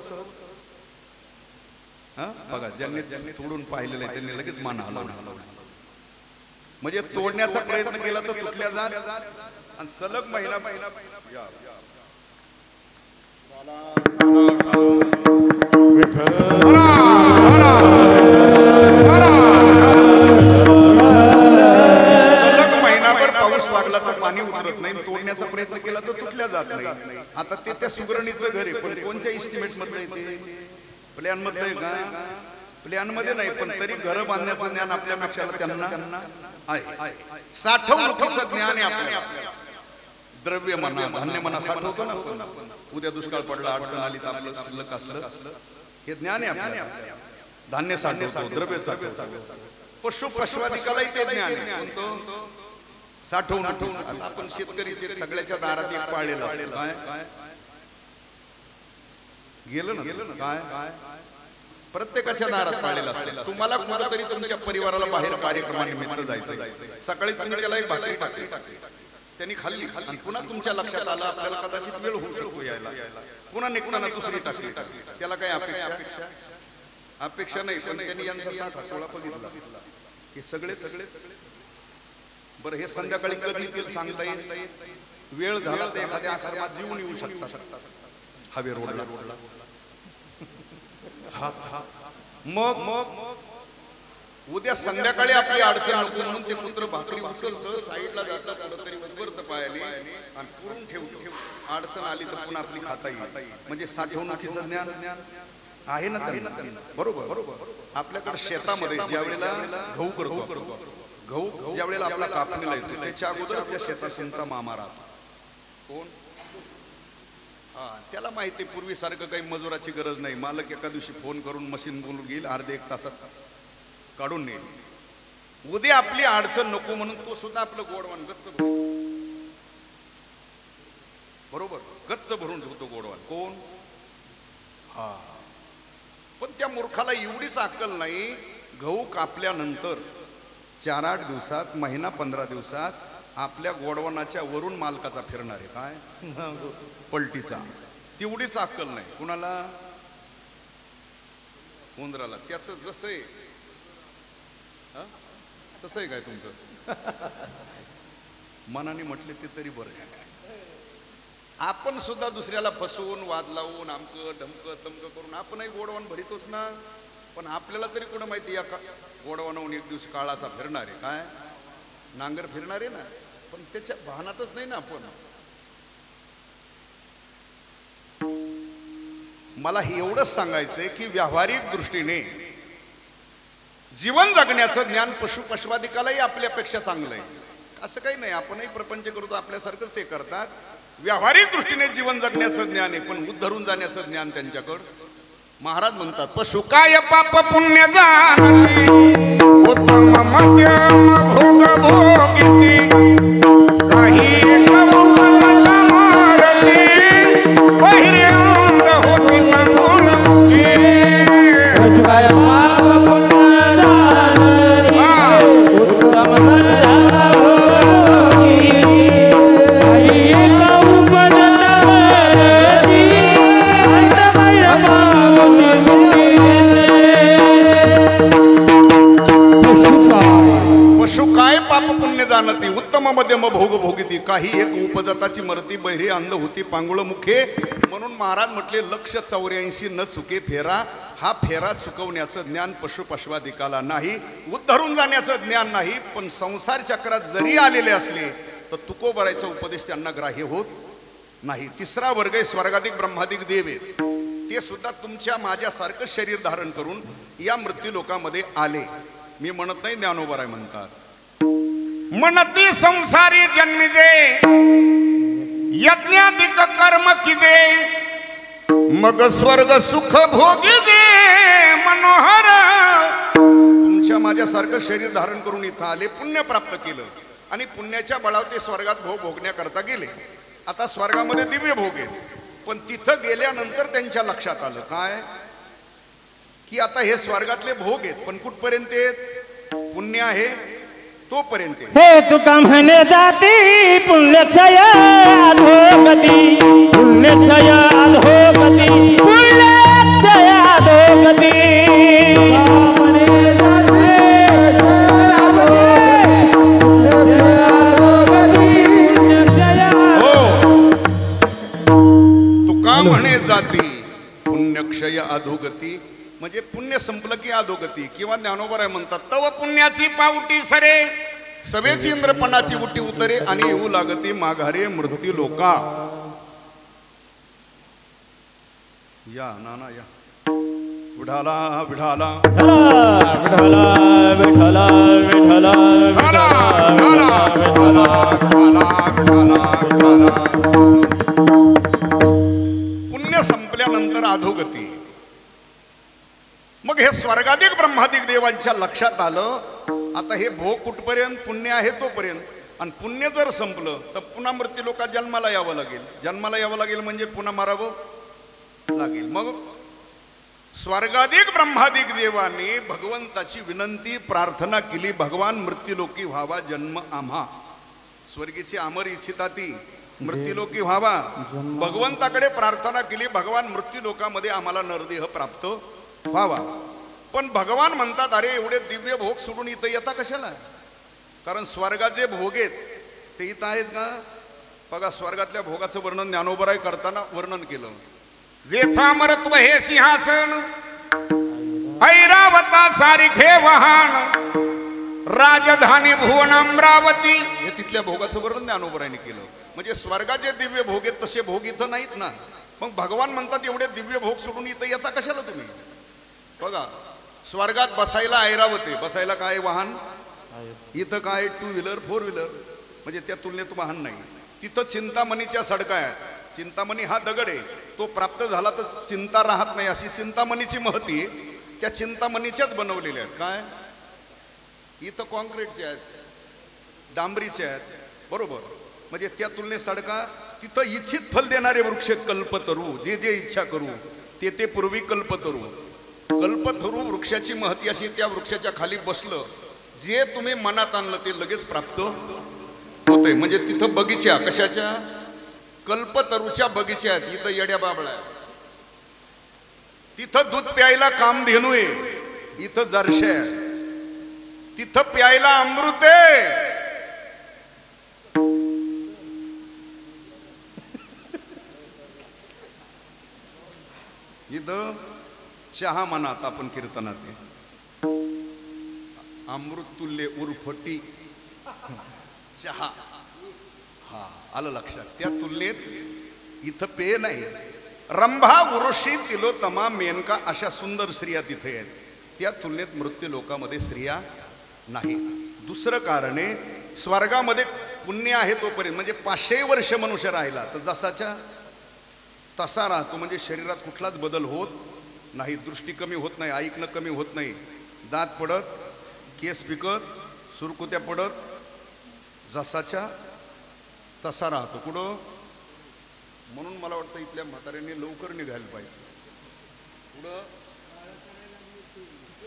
बघा, ज्यांनी तोडून पाहिलेलं आहे त्यांनी लगेच मान हलवला. म्हणजे तोडण्याचा प्रयत्न केला तर तुटल्या जात. आणि सलग महिना सलग महिनाभर पाऊस लागला तर पाणी उतरत नाही, तोडण्याचा प्रयत्न केला तर तुटल्या जात नाही. आता ते त्या सुगरणीचं घर आहे, पण कोणत्या इस्टिमेट मधलं आहे ते? प्लॅन मधलं आहे का? प्लॅन मध्ये नाही पण तरी घर बांधण्याचं ज्ञान आपल्यापेक्षा त्यांना आहे. साठवणुकीचं ज्ञान आहे आपल्याला. द्रव्य म्हणा धान्य म्हणा साठवतो ना आपण. उद्या दुष्काळ पडला अडचण आली तर आपलं शिल्लक असलं हे ज्ञान आहे आपल्याला. धान्य साठवतो द्रव्य साठवतो. पशु पशवादिकालाही ते ज्ञान आहे. साठवून आपण शेतकरी सगळ्याच्या दारात एक पाळलेलं असतं. काय गेलं ना काय प्रत्येकाच्या दारात पाळलेलं असतं. तुम्हाला कुठेतरी तुमच्या परिवाराला बाहेर कार्यक्रमानिमित्त जायचं. सकाळी संध्याकाळला एक भाकरी टाकली त्यांनी खाल्ली आणि पुन्हा तुमच्या लक्षात आलं आपल्याला कदाचित वेळ होऊ शकतो यायला. पुन्हा निघताना दुसरी टाकली. त्याला काही अपेक्षा नाही पण त्यांनी यांचा चोळा बघितला. हे सगळे बरं हे संध्याकाळी कधी येतील सांगता येईल. वेळ झाला तर एखाद्या आश्रमात जीवन येऊ शकतात हवे रोडला. मग उद्या संध्याकाळी आपली अडचण नको म्हणून ते पुत्र भाकरी उचलतं साईडला जातं कुठंतरी उभरतं पायाने आणि पुरून ठेवतो. अडचण आली तर पुन्हा आपली खाता येईल. म्हणजे साठवणुकीचं ज्ञान आहे ना. बरोबर. आपल्याकडे शेतामध्ये ज्या वेळेला गहू करतो गहू ज्या वेळेला आपला कापणीला येतो त्याच्या अगोदर त्या शेतात त्यांचा मामा राहतो. कोण त्याला माहिती पूर्वीसारखं काही मजुराची गरज नाही. मालक एका दिवशी फोन करून मशीन बोलून घेईल अर्धे एक तासात काढून नेईल. उद्या आपली अडचण नको म्हणून तो सुद्धा आपलं गोडवान गच्च बरोबर गच्च भरून ठेवतो गोडवान. कोण पण त्या मूर्खाला एवढीच अक्कल नाही. गहू कापल्यानंतर 4-8 दिवसात महिना 15 दिवसात आपल्या गोडवानाच्या वरून मालकाचा फिरणार आहे. काय पलटीचा. तेवढीच अक्कल नाही कुणाला. उंदराला त्याचं जसं आहे तसं आहे काय तुमचं मनाने म्हटले ते तरी बरं आहे. आपण सुद्धा दुसऱ्याला फसवून वाद लावून आमकं ढमकं तमकं करून आपणही गोडवान भरितोच ना. पण आपल्याला तरी कुठं माहिती या गोडवानाहून एक दिवस काळाचा फिरणार आहे. काय नांगर फिरणार आहे ना. पण त्याच्या भानातच नाही ना आपण. मला हे एवढंच सांगायचंय की व्यावहारिक दृष्टीने जीवन जगण्याचं ज्ञान पशु पशवादिकालाही आपल्यापेक्षा चांगलं आहे. असं काही नाही. आपणही प्रपंच करतो आपल्यासारखंच ते करतात. व्यावहारिक दृष्टीने जीवन जगण्याचं ज्ञान आहे पण उद्धरून जाण्याचं ज्ञान त्यांच्याकडं. महाराज म्हणतात पशु काय पाप पुण्य जाणती उत्तम मध्यम भोग भोगिती काही उत्तम मध्यम भोग भोगिती काही एक उपजाताची मरती बहिरी अंध होती पांगुळ मुखे. म्हणून महाराज म्हटले लक्ष 84 न चुके फेरा. हा फेरा चुकवण्याचं ज्ञान पशु पशवादिकाला नाही. उद्धरून जाण्याचं ज्ञान नाही. पण संसार चक्रात जरी आलेले असले तर तुकोबरायचा उपदेश त्यांना ग्राह्य होत नाही. तिसरा वर्ग आहे स्वर्गाधिक ब्रह्माधिक देव आहेत. ते सुद्धा तुमच्या माझ्यासारखं शरीर धारण करून या मृत्यू लोकांमध्ये आले. मी म्हणत नाही ज्ञानोबराय म्हणतात. मनती संसारी जन्मिजे यज्ञाधिक कर्म किजे मग स्वर्ग सुख भोगी दे मनोहर. तुमच्या माझ्यासारखं शरीर धारण करून इथं आले पुण्य प्राप्त केलं आणि पुण्याच्या बळावर ते स्वर्गात भोग भोगण्याकरता गेले. आता स्वर्गामध्ये दिव्य भोग आहेत पण तिथं गेल्यानंतर त्यांच्या लक्षात आलं काय की आता हे स्वर्गातले भोग आहेत पण कुठपर्यंत आहेत पुण्य आहे तोपर्यंत. हे तुका म्हणे जाती पुण्यक्षय अधोगती पुण्यक्षय अधोगती पुण्यक्षय अधोगती. तुका म्हणे जाती पुण्यक्षय अधोगती म्हणजे पुण्य संपलं की अधोगती. किंवा ज्ञानोबराय म्हणतात तव पुण्याची पावटी सरे सवेची इंद्रपणाची उटी उतरे आणि येऊ लागती माघारे मृत्यू लोका. या नाना या विठाला विठाला विठाला विठाला विठाला विठाला विठाला विठाला विठाला. पुण्य संपल्यानंतर अधोगती. मग हे स्वर्गाधिक ब्रह्मादिक देवांच्या लक्षात आलं आता हे भोग कुठपर्यंत पुण्य आहे तोपर्यंत, आणि पुण्य जर संपलं तर पुन्हा मृत्यू लोकात जन्माला यावं लागेल. जन्माला यावं लागेल म्हणजे पुन्हा मारावं लागेल. मग स्वर्गाधिक ब्रह्मादिक देवांनी भगवंताची विनंती प्रार्थना केली, भगवान मृत्यूलोकी व्हावा जन्म आम्हा. स्वर्गीची अमर इच्छिता ती मृत्यूलोकी व्हावा. भगवंताकडे प्रार्थना केली, भगवान मृत्यूलोकामध्ये आम्हाला नरदेह प्राप्त व्हावा. पण भगवान म्हणतात अरे एवढे दिव्य भोग सोडून इथं येता कशाला? कारण स्वर्गाचे भोग आहेत ते इथं आहेत का? बघा स्वर्गातल्या भोगाचं वर्णन ज्ञानोबराय करताना वर्णन केलं. जेथामरत्व हे सिंहासन ऐरावता सारिखे वहान राजधानी भुवन अमरावती, हे तिथल्या भोगाचं वर्णन ज्ञानोबरायने केलं. म्हणजे स्वर्गाचे दिव्य भोग आहेत तसे भोग इथं नाहीत ना. मग भगवान म्हणतात एवढे दिव्य भोग सोडून इथं येता कशाला तुम्ही? बघा स्वर्गात बसायला ऐरावते, बसायला काय वाहन, इथं काय टू व्हीलर फोर व्हीलर, म्हणजे त्या तुलनेत वाहन नाही. तिथं चिंतामणीच्या सडका आहेत. चिंतामणी हा दगड आहे, तो प्राप्त झाला तर चिंता राहत नाही अशी चिंतामणीची महती त्या चिंतामणीच्याच बनवलेल्या आहेत. काय इथं कॉन्क्रीटचे आहेत, डांबरीचे आहेत, बरोबर. म्हणजे त्या तुलनेत सडका. तिथं इच्छित फल देणारे वृक्ष कल्पतरू, जे जे इच्छा करू ते ते पूर्वी कल्पतरू. कल्पतरू वृक्षाची महती अशी, त्या वृक्षाच्या खाली बसलं जे तुम्ही मनात आणलं ते लगेच प्राप्त होतंय. म्हणजे तिथं बगीचा कशाच्या? कल्पतरूच्या बगीच्या आहेत. इथं येड्या बाबळा आहे. तिथं दूध प्यायला कामधेनू आहे, इथं जरशे आहे. तिथं प्यायला अमृत आहे, इथं चहा मनात आपण कीर्तनात अमृत तुल्य उर्फटी चहा. हा आलं लक्षात. त्या तुलनेत इथं पेय नाही. रंभा उर्वशी तिलोत्तमा मेनका अशा सुंदर स्त्रिया तिथे आहेत. त्या तुलनेत मृत्यू लोकामध्ये स्त्रिया नाही. दुसरं कारण आहे स्वर्गामध्ये पुण्य आहे तोपर्यंत, म्हणजे 500 वर्ष मनुष्य राहिला तर जसाच्या तसा राहतो. म्हणजे शरीरात कुठलाच बदल होत नाही, दृष्टी कमी होत नाही, ऐकणं कमी होत नाही, दात पडत, केस पिकत, सुरकुत्या पडत, जसाच्या तसा राहतो. कुठं? म्हणून मला वाटतं इथल्या म्हाताऱ्यांनी लवकर निघायला पाहिजे. पुढं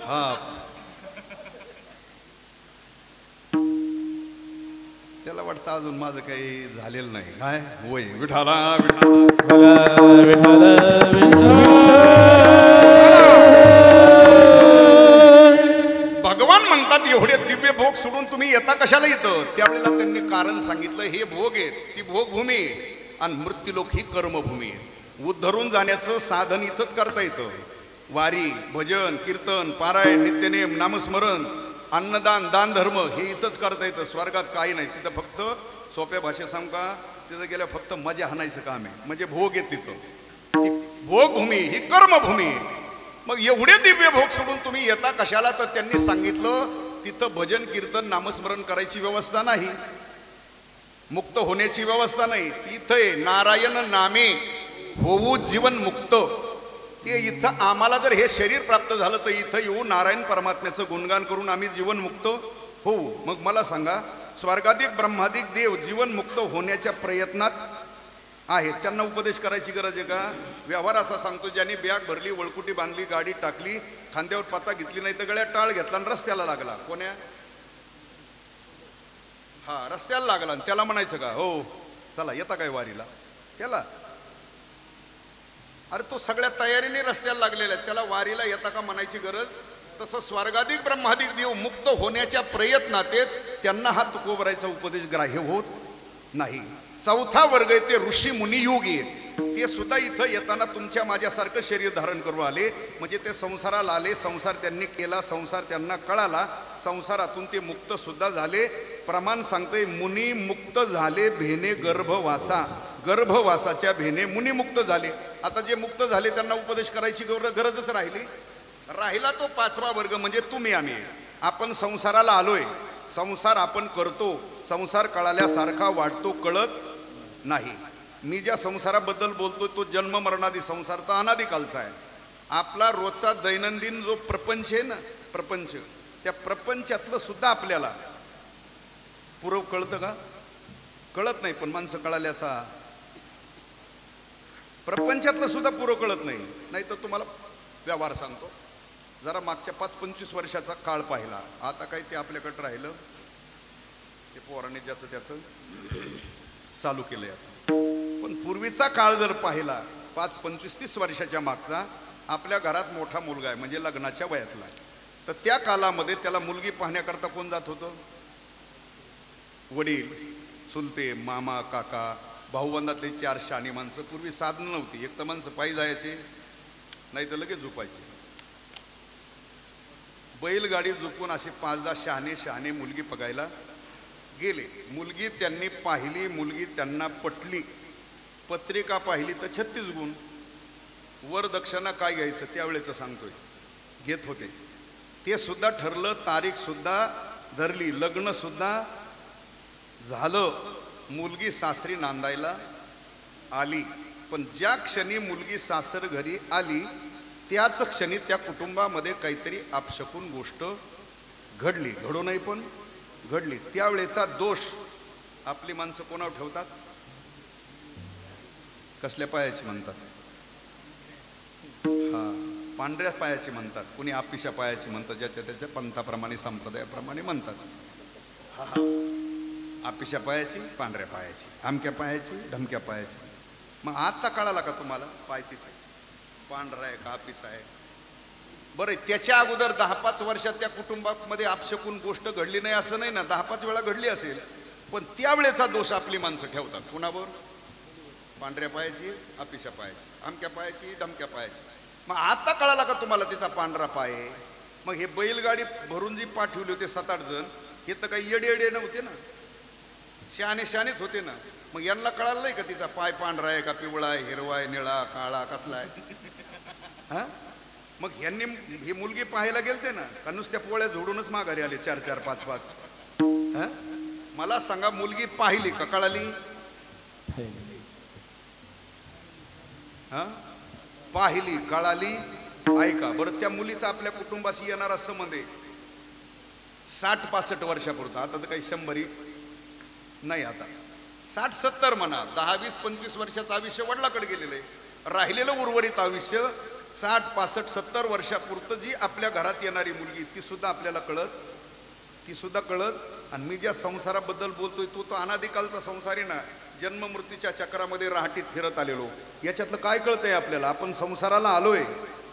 हा त्याला वाटतं अजून माझं काही झालेलं नाही. काय होय विठाला भगवान म्हणतात एवढे दिव्य भोग सोडून तुम्ही येता कशाला इथं? त्यावेळेला त्यांनी कारण सांगितलं हे भोग आहेत ती भोगभूमी आणि मृत्यूलोक ही कर्मभूमी आहे. उद्धरून जाण्याचं साधन इथंच करता येतं. वारी, भजन, कीर्तन, पारायण, नित्यनेम, नामस्मरण, अन्नदान, दान धर्म हे इथंच करता येतं. स्वर्गात काही नाही. तिथं फक्त सोप्या भाषेत सांगू का, तिथं गेल्या फक्त मजा हाणायचं काम आहे. म्हणजे भोग आहेत तिथं. ती भोगभूमी ही कर्मभूमी. मग एवढे दिव्य भोग सोडून तुम्ही येता कशाला? तर त्यांनी सांगितलं तिथं भजन कीर्तन नामस्मरण करायची व्यवस्था नाही, मुक्त होण्याची व्यवस्था नाही. तिथं नारायण नामे होऊ जीवन मुक्त. ते इथं आम्हाला जर हे शरीर प्राप्त झालं तर इथं येऊ नारायण परमात्म्याचं गुणगान करून आम्ही जीवनमुक्त होऊ. मग मला सांगा स्वर्गाधिक ब्रह्माधिक देव जीवनमुक्त होण्याच्या प्रयत्नात आहेत. त्यांना उपदेश करायची गरज आहे का? व्यवहार असा सांगतो ज्यांनी बॅग भरली, वळकुटी बांधली, गाडी टाकली, खांद्यावर पाता घेतली नाही तर गळ्यात टाळ घेतला आणि रस्त्याला लागला. कोण्या? हा रस्त्याला लागला आणि त्याला म्हणायचं का हो चला येता काय वारीला? त्याला अरे तो सगळ्या तयारीने रस्त्याला लागलेला आहे, त्याला वारीला येता का म्हणायची गरज? तसं स्वर्गाधिक ब्रह्माधिक देव मुक्त होण्याच्या प्रयत्नात आहेत, त्यांना हा तुकोबरायचा उपदेश ग्राह्य होत नाही. चौथा वर्ग आहे ते ऋषी मुनी योगी आहेत. ते सुद्धा इथं येताना तुमच्या माझ्यासारखं शरीर धारण करू आले. म्हणजे ते संसाराला आले, संसार त्यांनी केला, संसार त्यांना कळाला, संसारातून ते मुक्त सुद्धा झाले. प्रमाण सांगते मुनी मुक्त झाले भेने गर्भवासा. गर्भवासाच्या भेने मुनी मुक्त झाले. आता जे मुक्त झाले त्यांना उपदेश करायची गरजच राहिली राहिला तो 5वा वर्ग म्हणजे तुम्ही आम्ही. आपण संसाराला आलोय, संसार आपण करतो, संसार कळाल्यासारखा वाटतो, कळत नाही. मी ज्या संसाराबद्दल बोलतो तो जन्म मरणादी संसार तर अनादिकालचा आहे. आपला रोजचा दैनंदिन जो प्रपंच आहे ना, प्रपंच, त्या प्रपंचातलं सुद्धा आपल्याला पुरव कळतं का? कळत नाही. पण माणसं कळाल्याचा प्रपंचातलं सुद्धा पुरव कळत नाही. नाही तर तुम्हाला व्यवहार सांगतो, जरा मागच्या 5-25 वर्षाचा काळ पाहिला. आता काही ते आपल्याकडे राहिलं, ते पोरांनी ज्याचं त्याचं चालू केलंय आता. पण पूर्वीचा काळ जर पाहिला 5-25-30 वर्षाच्या मागचा, आपल्या घरात मोठा मुलगा आहे म्हणजे लग्नाच्या वयातला, तर त्या कालामध्ये त्याला मुलगी पाहण्याकरता कोण जात होतं? वडील, चुलते, मामा, काका, भाऊबंदातले 4 शहाणी माणसं. पूर्वी साधनं नव्हती. एक तर माणसं पायी जायचे, नाही तर लगेच झोपायचे. बैलगाडी झोपून असे 5-10 शहाणे मुलगी बघायला गेले. मुलगी त्यांनी पाहिली, मुलगी त्यांना पटली. पत्रिका पाहिली तर 36 गुण. वर दक्षिणा काय घ्यायचं त्यावेळेचं सांगतोय, घेत होते. ते सुद्धा ठरलं, तारीख सुद्धा धरली, लग्न सुद्धा झालं. मुलगी सासरी नांदायला आली. पण ज्या क्षणी मुलगी सासर घरी आली त्याच क्षणी त्या कुटुंबामध्ये काहीतरी अपशकुन गोष्ट घडली. घडू नाही पण घडली. त्यावेळेचा दोष आपली माणसं कोणावर ठेवतात? कसल्या पायाची म्हणतात? हा, पांढऱ्या पायाची म्हणतात. कुणी आपिशा पायाची म्हणतात, ज्याच्या त्याच्या पंथाप्रमाणे संप्रदायाप्रमाणे म्हणतात. हा हा, आपिशा पायाची, पांढऱ्या पायाची, आमक्या पायाची, ढमक्या पायाची. मग आता कळाला का तुम्हाला पाय तिचा पांढरा आहे का आपिसा आहे? बरं, त्याच्या अगोदर 10-5 वर्षात त्या कुटुंबामध्ये अपशकुन गोष्ट घडली नाही असं नाही ना, 10-5 वेळा घडली असेल. पण त्यावेळेचा दोष आपली माणसं ठेवतात कुणावर? पांढऱ्या पायाची, आपिशा पायाची, आमक्या पायाची, ढमक्या पायाची. मग आता कळाला का तुम्हाला तिचा पांढरा पाय आहे? मग हे बैलगाडी भरून जी पाठवली होते 7-8 जण, हे तर काही येडे नव्हते ना, शहाणेच होते ना. मग यांना कळालं नाही का तिचा पाय पांढरा आहे का पिवळा आहे, हिरवा आहे, निळा, काळा, कसला आहे? हा, मग ह्यांनी ही मुलगी पाहायला गेलते ना, का नुसत्या पोळ्या जोडूनच माघारी आले 4-4, 5-5? हा, मला सांगा, मुलगी पाहिली का कळाली? हा, पाहिली, कळाली, ऐका बरं. त्या मुलीचा आपल्या कुटुंबाशी येणारा संबंध आहे 60-65 वर्षापुरता. आता तर काही 100 नाही, आता 60-70 म्हणा. 10-20-25 वर्षाचं आयुष्य वडिलाकडे गेलेलं आहे. राहिलेलं उर्वरित आयुष्य 60-65-70 वर्षापुरतं जी आपल्या घरात येणारी मुलगी, ती सुद्धा आपल्याला कळत. आणि मी ज्या संसाराबद्दल बोलतोय तो अनादिकालचा संसार आहे ना, जन्म मृत्यूच्या चक्रामध्ये राहटीत फिरत आलेलो. याच्यातलं काय कळतंय आपल्याला? आपण संसाराला आलोय,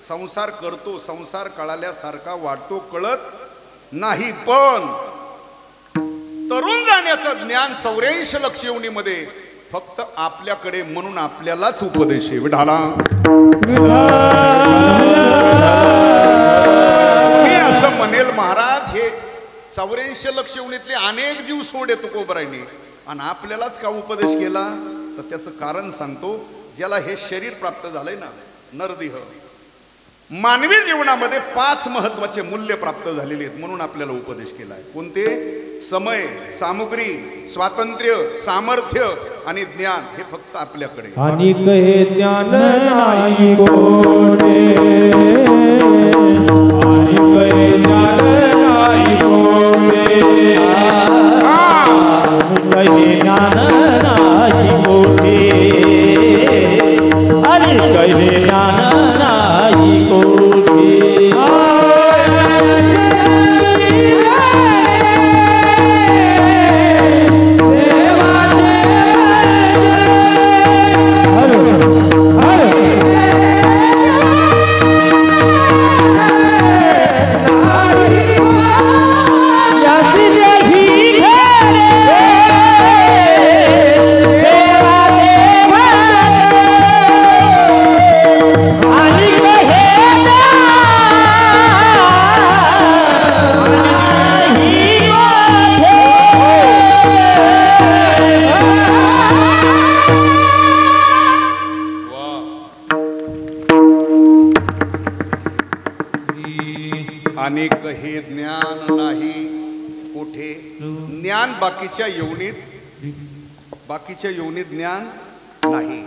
संसार करतो, संसार कळाल्यासारखा वाटतो, कळत नाही. पण तरुण जाण्याचं ज्ञान 84 लक्ष योनीमध्ये फक्त आपल्याकडे, म्हणून आपल्यालाच उपदेश आहे. विठाला, मी असं म्हणेल, महाराज हे 84 लक्ष योनीतले अनेक जीव सोडे तुकोबरायने, आणि आपल्यालाच का उपदेश केला? तर त्याचं कारण सांगतो. ज्याला हे शरीर प्राप्त झालंय ना, नरदेह, मानवी जीवनामध्ये 5 महत्वाचे मूल्य प्राप्त झालेले आहेत, म्हणून आपल्याला उपदेश केला आहे. कोणते? समय, सामुग्री, स्वातंत्र्य, सामर्थ्य आणि ज्ञान. हे फक्त आपल्याकडे. आणि कहे ज्ञान नाही कोठे, आणि कहे ज्ञान नाही कोठे, कहे ज्ञान नाही कोठे, आणि कहे ज्ञान नाही कोठे. अनेक हे ज्ञान नाही कोठे. ज्ञान बाकीच्या योनीत ज्ञान नाही.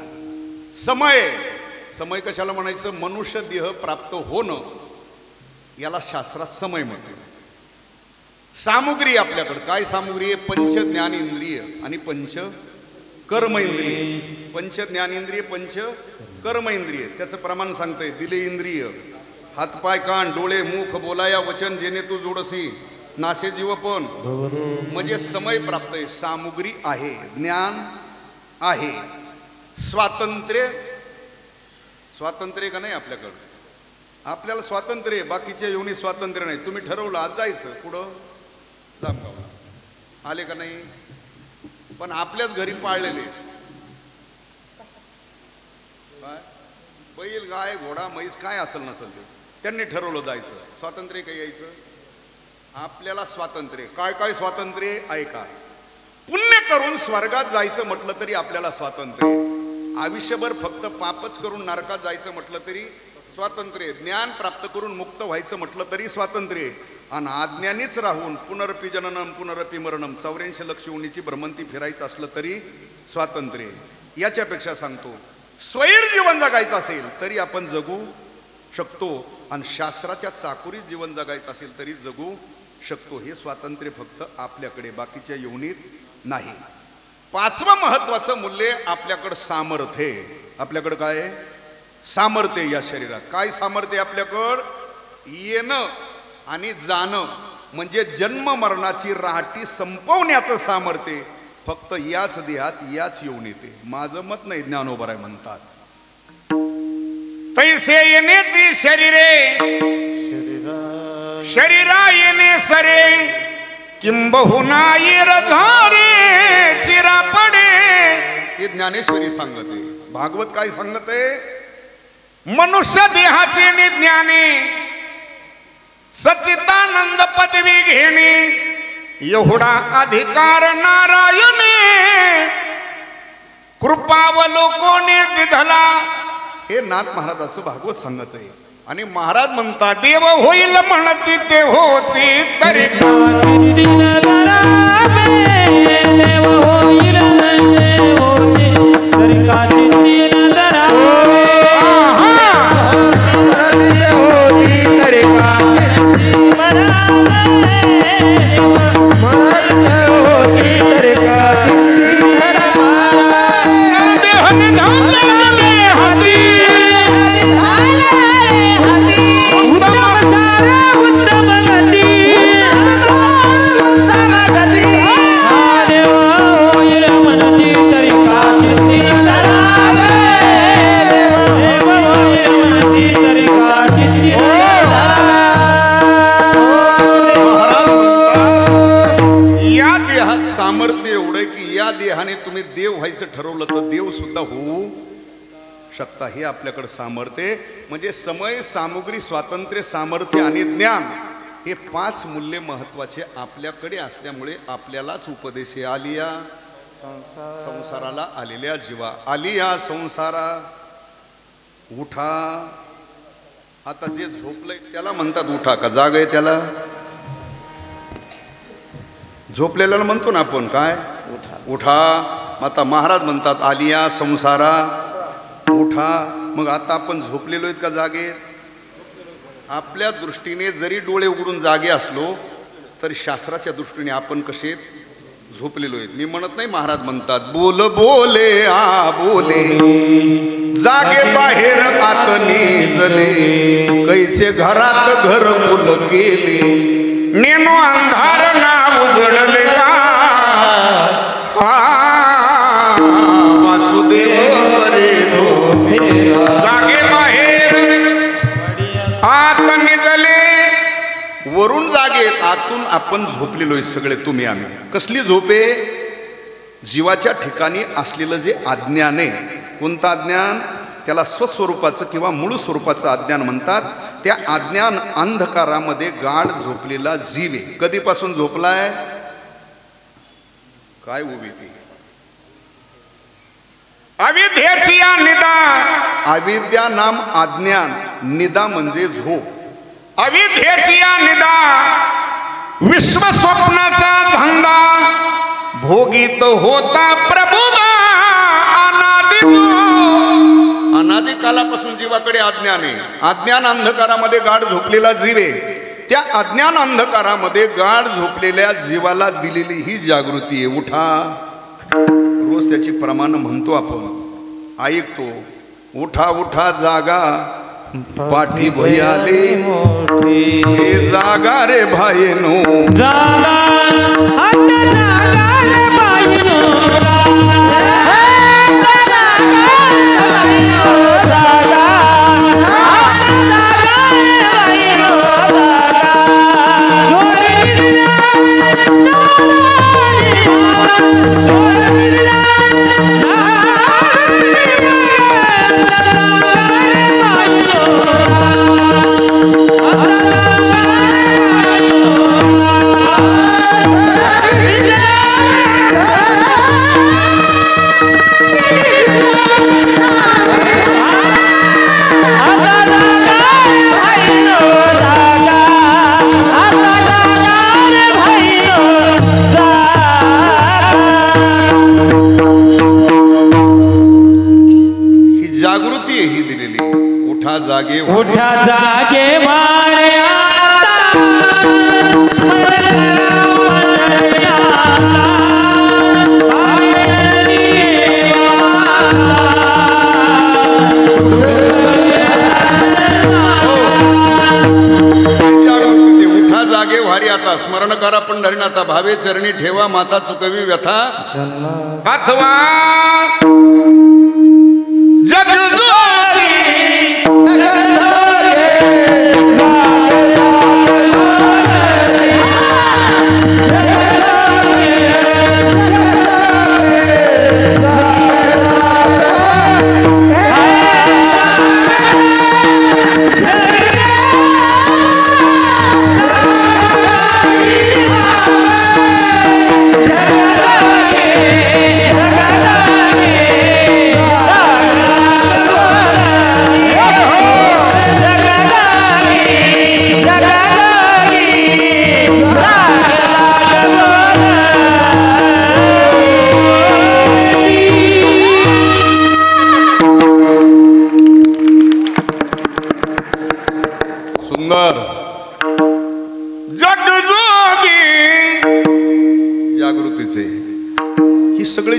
समय कशाला म्हणायचं? मनुष्य देह प्राप्त होणं याला शास्त्रात समय म्हणते. सामुग्री आपल्याकडे काय सामुग्री आहे? पंच ज्ञानेंद्रिय आणि पंच कर्मेंद्रिय. पंच ज्ञानेंद्रिय पंच कर्मेंद्रिय त्याचं प्रमाण सांगतंय. दिले इंद्रिय हातपाय कान डोळे मुख बोलाया वचन जेणे तू जोडसी नासे जीवपण. म्हणजे समय प्राप्त आहे, सामुग्री आहे, ज्ञान आहे. स्वातंत्र्य का नाही आपल्याकडं? आपल्याला स्वातंत्र्य आहे, बाकीच्या योनी स्वातंत्र्य नाही. तुम्ही ठरवलं आज जायचं कुठं? जामगाव आले का नाही? पण आपल्याच घरी पाळलेले बैल गाय घोडा म्हैस काय असेल नसेल ते त्यांनी ठरवलं जायचं. स्वातंत्र्य काय यायचं? आपल्याला स्वातंत्र्य. काय काय स्वातंत्र्य? ऐका. पुण्य करून स्वर्गात जायचं म्हटलं तरी आपल्याला स्वातंत्र्य. आयुष्यभर फक्त पापच करून नरकात जायचं म्हटलं तरी स्वातंत्र्य. ज्ञान प्राप्त करून मुक्त व्हायचं म्हटलं तरी स्वातंत्र्य. आणि अज्ञानीच राहून पुनरपी जननम पुनरपी मरणम 84 लक्ष योनीची भ्रमंती फिरायचं असलं तरी स्वातंत्र्य. याच्यापेक्षा सांगतो, स्वैर जीवन जगायचं असेल तरी आपण जगू शकतो आणि शास्त्राच्या चाकुरीत जीवन जगायचं असेल तरी जगू शकतो. हे स्वातंत्र्य फक्त आपल्याकडे, बाकीच्या योनीत नाही. पाचवं महत्वाचं मूल्य आपल्याकडं सामर्थ्य. आपल्याकडं काय आहे? सामर्थ्य. या शरीरात काय सामर्थ्य आपल्याकडं? येणं आणि जाणं म्हणजे जन्म मरणाची राहटी संपवण्याचं सामर्थ्य फक्त याच देहात याच योनीत. माझं मत नाही, ज्ञानोबराय म्हणतात. तैसे येण्याची शरीरे शरीरा येणे सरे किंबहुना येरधारे चिरा पडे. हे ज्ञानेश्वरी सांगत आहे. भागवत काय सांगत आहे? मनुष्य देहाचे निज्ञाने सच्चिदानंद पदवी घेणे एवढा अधिकार नारायणे कृपावलोकोने दिधला. हे नाथ महाराजाचं भागवत सांगत आहे. आणि महाराज म्हणतात देव होईल म्हणती ते होती तरी सामर्थ्य एवढं की या देहाने तुम्ही देव व्हायचं ठरवलं तर देव सुद्धा होऊ शकता. हे आपल्याकडे सामर्थ्य. म्हणजे समय सामुग्री स्वातंत्र्य सामर्थ्य आणि ज्ञान हे 5 मूल्य महत्वाचे आपल्याकडे असल्यामुळे आपल्यालाच उपदेश आलिया संसाराला आलेल्या जीवा आलिया संसारा उठा. आता जे झोपलंय त्याला म्हणतात उठा का? जाग आहे त्याला? झोपलेल्याला म्हणतो ना आपण काय? उठा. आता महाराज म्हणतात आलिया संसारा उठा. मग आता आपण झोपलेलो आहेत का जागे? आपल्या दृष्टीने जरी डोळे उघडून जागे असलो तरी शास्त्राच्या दृष्टीने आपण कसे झोपलेलो आहेत. मी म्हणत नाही, महाराज म्हणतात बोल बोले आ बोले जागे बाहेर आत निजले कैसे घरात घर फुल केले नेनो अंधार ना उजडले का वासुदेव रे जागे बाहेर आत निजले. वरून जागेत आतून आपण झोपलेलो आहे सगळे तुम्ही आम्ही. कसली झोपे? जीवाच्या ठिकाणी असलेलं जे अज्ञान आहे. कोणतं अज्ञान? त्याला स्वस्वरूपाचं किंवा मूळ स्वरूपाचं अज्ञान म्हणतात. त्या अज्ञान अंधकारामध्ये गाढ झोपलेला जीव आहे. कधीपासून झोपलाय? काय उभी ती अविद्येची निदा. अविद्या नाम अज्ञान, निदा म्हणजे झोप. अविद्येची निदा विश्व स्वप्नाचा धंदा भोगीत होता प्रभुदा अनादि कालापासून जीवाकडे अज्ञान आहे. अज्ञान अंधकारामध्ये गाढ झोपलेला जीव आहे. त्या अज्ञान अंधकारामध्ये गाढ झोपलेल्या जीवाला दिलेली ही जागृती आहे. उठा, रोज त्याची प्रमाण म्हणतो आपण, ऐकतो. उठा उठा जागा पाठी भयाले हे जागा रे भाईनो जागे उठा जागे माया उठा जागे वारी आता स्मरण करा पंढरीनाथा भावे चरणी ठेवा माता चुकवी व्यथा अथवा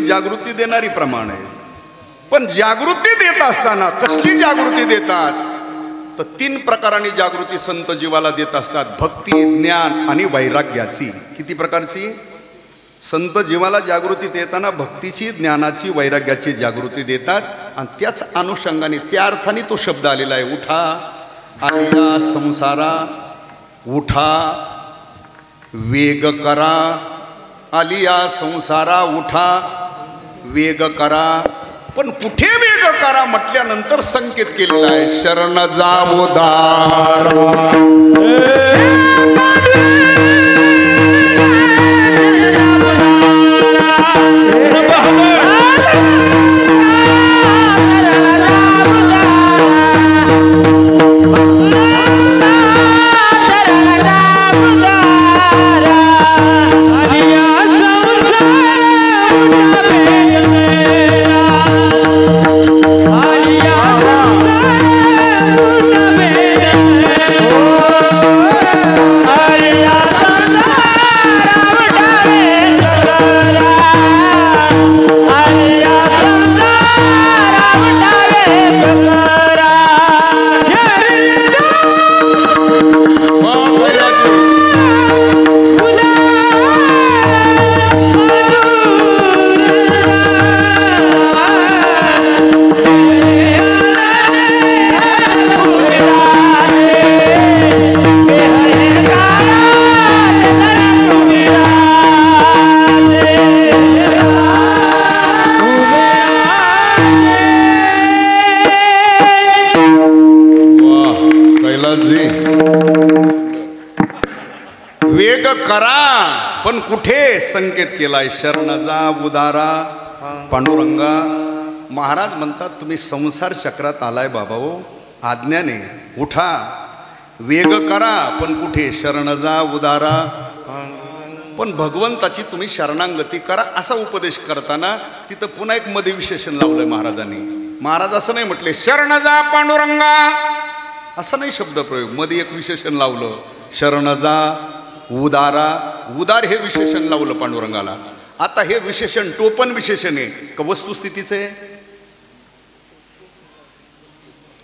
जागृती देणारी प्रमाण आहे. पण जागृती देत असताना कसली जागृती देतात तर 3 प्रकारांनी जागृती संत जीवाला देत असतात. भक्ती, ज्ञान आणि वैराग्याची. किती प्रकारची? संत जीवाला जागृती देताना भक्तीची, ज्ञानाची, वैराग्याची जागृती देतात. आणि त्याच अनुषंगाने त्या अर्थाने तो शब्द आलेला आहे. उठा आलिया संसारा, उठा वेग करा. आलिया संसारा, उठा वेग करा. पण कुठे वेग करा म्हटल्यानंतर संकेत केलेला आहे. शरण जावो दार करा. पण कुठे संकेत केलाय? शरणजा उदारा पांडुरंगा. महाराज म्हणतात तुम्ही संसार चक्रात आलाय बाबा हो, आज्ञाने उठा. वेग करा पण कुठे शरण जा उदारा, पण भगवंताची तुम्ही शरणांगती करा असा उपदेश करताना तिथं पुन्हा एक मध्ये विशेषण लावलंय महाराजांनी. महाराज असं नाही म्हटले शरण जा पांडुरंगा, असं नाही शब्द प्रयोग, मध्ये एक विशेषण लावलं शरण जा उदारा, उदार हे विशेषण लावलं पांडुरंगाला. आता हे विशेषण टोपण विशेषण आहे का वस्तुस्थितीचं आहे?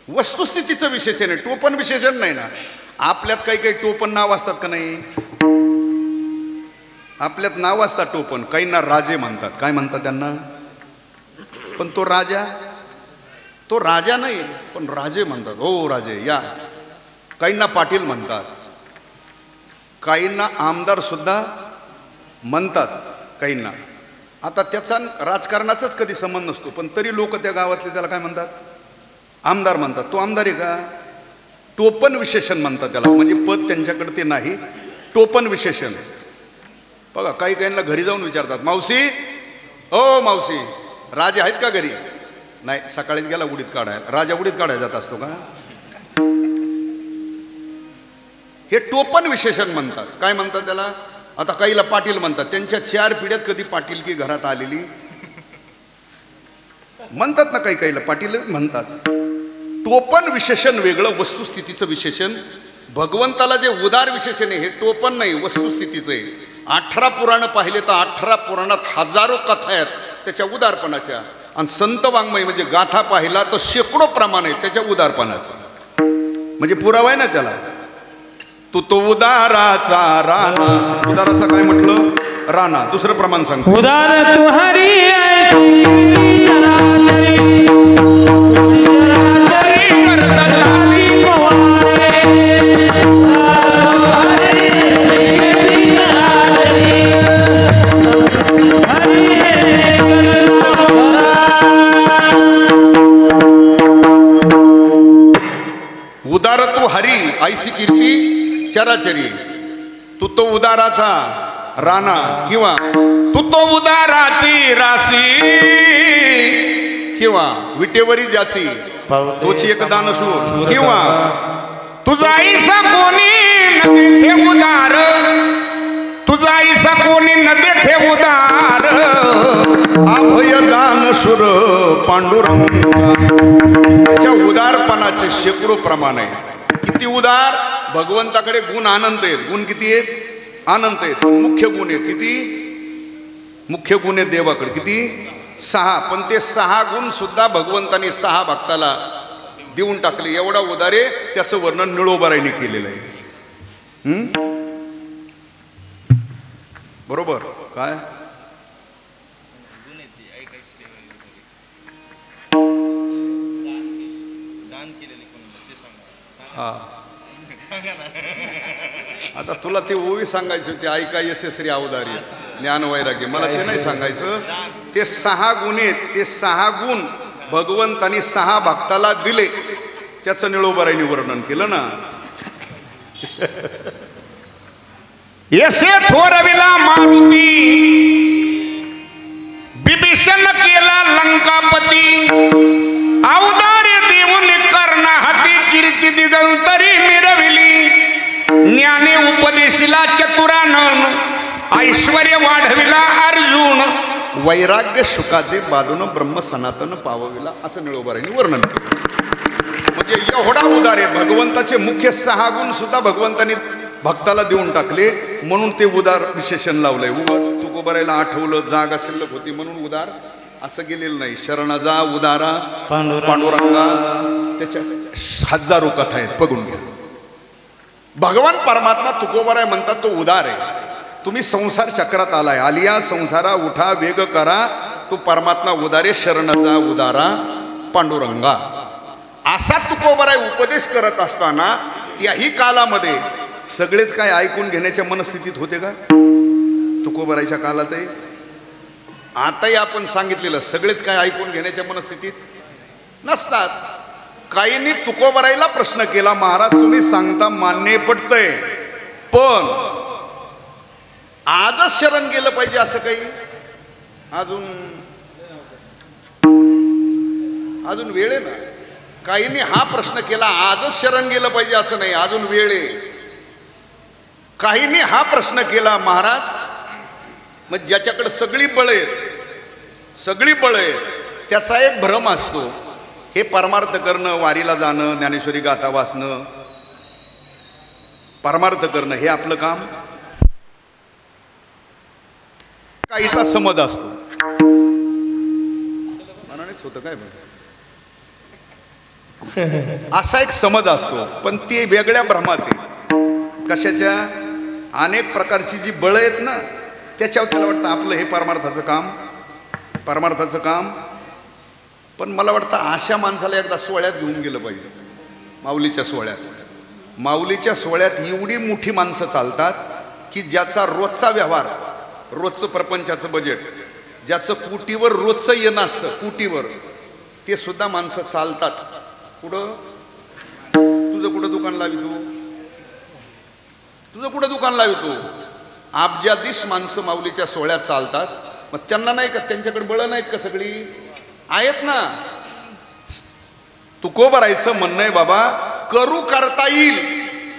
वस्तुस्थितीचं विशेषण आहे, टोपण विशेषण नाही ना. आपल्यात काही काही टोपण नाव असतात का नाही? आपल्यात नाव असतात टोपण, काहींना राजे म्हणतात. काय म्हणतात त्यांना? पण तो राजा नाही पण राजे म्हणतात. हो राजे या. काहींना पाटील म्हणतात, काहींना आमदार सुद्धा म्हणतात काहींना. आता त्याचा राजकारणाचाच कधी संबंध नसतो, पण तरी लोक त्या गावातले त्याला काय म्हणतात? आमदार म्हणतात. तो आमदार आहे का? टोपण विशेषण म्हणतात त्याला, म्हणजे पद त्यांच्याकडे ते नाही, टोपण विशेषण. बघा काही काहींना घरी जाऊन विचारतात, मावशी ओ मावशी राजे आहेत का घरी? नाही, सकाळीच गेला उडीत काढायला. राजा उडीत काढायला जात असतो का? हे टोपण विशेषण म्हणतात. काय म्हणतात त्याला? आता काहीला पाटील म्हणतात, त्यांच्या 4 पिढ्यात कधी पाटीलकी घरात आलेली म्हणतात ना, काही काहीला पाटील म्हणतात. टोपण विशेषण वेगळं, वस्तुस्थितीचं विशेषण. भगवंताला जे उदार विशेषण आहे हे टोपण नाही, वस्तुस्थितीचं आहे. 18 पुराण पाहिले तर 18 पुराणात हजारो कथा आहेत त्याच्या उदारपणाच्या, आणि संत वाङ्मय म्हणजे गाथा पाहिला तर शेकडो प्रमाण आहे त्याच्या उदारपणाचं. म्हणजे पुरावा आहे ना त्याला. तू तो उदाराचा राणा, उदाराचा काय म्हटलं? राणा. दुसरं प्रमाण सांगतो, उदार तू हरी उदार तू हरी ऐसी कीर्ती चराचरी. तू तो उदाराचा राणा किंवा तू तो उदाराची राशी, किंवा विटेवरी ज्याची तोची एक दानशूर, किंवा तुझा ऐसा कोणी न देखे उदार, तुझा ऐसा कोणी न देखे उदार, अभय दानशूर पांडुरंग. त्याच्या उदारपणाचे शेकडो प्रमाण आहे. किती उदार? भगवंताकडे गुण अनंत आहेत. गुण किती आहेत? अनंत आहेत. मुख्य गुण आहेत किती? मुख्य गुण आहेत देवाकडे किती? 6. पण ते 6 गुण सुद्धा भगवंताने 6 भक्ताला देऊन टाकले. एवढा उदारे त्याचं वर्णन निळोबारायने केलेलं आहे. बरोबर काय? हा, आता तुला ते ओवी सांगायची होती, ऐका यशस्वी अवधारी ज्ञान वैराग्य. मला ते नाही सांगायचं. ते 6 गुण आहेत. ते 6 गुण भगवंतानी 6 भक्ताला दिले, त्याचं निळोबारायने वर्णन केलं ना. यसे थोरविला मारुती, बिभीषण केला लंकापती, अवधार्य देऊन कर्णा हाती कीर्ती दिगंतरी मिरविली, ज्ञाने उपदेशिला चतुरानन, ऐश्वर्य वाढविला अर्जुन, वैराग्य शुकादे बाजून ब्रह्म सनातन पावविला, असं निळोबारायने वर्णन केलं. म्हणजे एवढा उदार आहे. भगवंताचे मुख्य 6 गुण सुद्धा भगवंताने भक्ताला देऊन टाकले, म्हणून ते उदार विशेषण लावलंय. तुकोबारायला आठवलं जागा शिल्लक होती म्हणून उदार असं गेलेलं नाही. शरण जा उदारा पांडुरंगा, त्याच्या हजारो कथा आहेत, बघून घ्या. भगवान परमात्मा तुकोबाराय म्हणतात तो उदार आहे. तुम्ही संसार चक्रात आलाय, आलिया संसारा उठा वेग करा, तो परमात्मा उदारे. शरण जा उदारा पांडुरंगा, असा तुकोबाराय उपदेश करत असताना त्याही कालामध्ये सगळेच काय ऐकून घेण्याच्या मनस्थितीत होते का? तुकोबारायच्या काळातही आताही आपण सांगितलेलं सगळेच काय ऐकून घेण्याच्या मनस्थितीत नसतात. काहींनी तुकोबारायला प्रश्न केला, महाराज तुम्ही सांगता मान्य पटतंय, पण आजच शरण गेलं पाहिजे असं काही अजून वेळ आहे ना. काहींनी हा प्रश्न केला, आजच शरण गेलं पाहिजे असं नाही, अजून वेळ आहे. काहींनी हा प्रश्न केला, महाराज मग ज्याच्याकडे सगळी बळ आहेत त्याचा एक भ्रम असतो, हे परमार्थ करणं, वारीला जाणं, ज्ञानेश्वरी गाथा वाचणं, परमार्थ करणं हे आपलं काम. काहीचा समज असतो, मनानेच होतं काय बरं, असा एक समज असतो, पण ते वेगळ्या भ्रमात आहे. कशाच्या? अनेक प्रकारची जी बळ आहेत ना, त्याच्यावर त्याला वाटतं आपलं हे परमार्थाचं काम. पण मला वाटतं अशा माणसाला एकदा सोहळ्यात घेऊन गेलं पाहिजे, माऊलीच्या सोहळ्यात एवढी मोठी माणसं चालतात की ज्याचा रोजचा व्यवहार, रोजचं प्रपंचाचं बजेट, ज्याचं कुटीवर रोजचं येणं असतं, कुटीवर, ते सुद्धा माणसं चालतात. कुठं तुझं कुठं दुकान लावितो, अब्जाधीश माणसं माऊलीच्या सोहळ्यात चालतात. मग त्यांना नाही का, त्यांच्याकडे बळ नाहीत का? सगळी आहेत ना. तुकोबारायचं म्हणणं आहे, बाबा करू करता येईल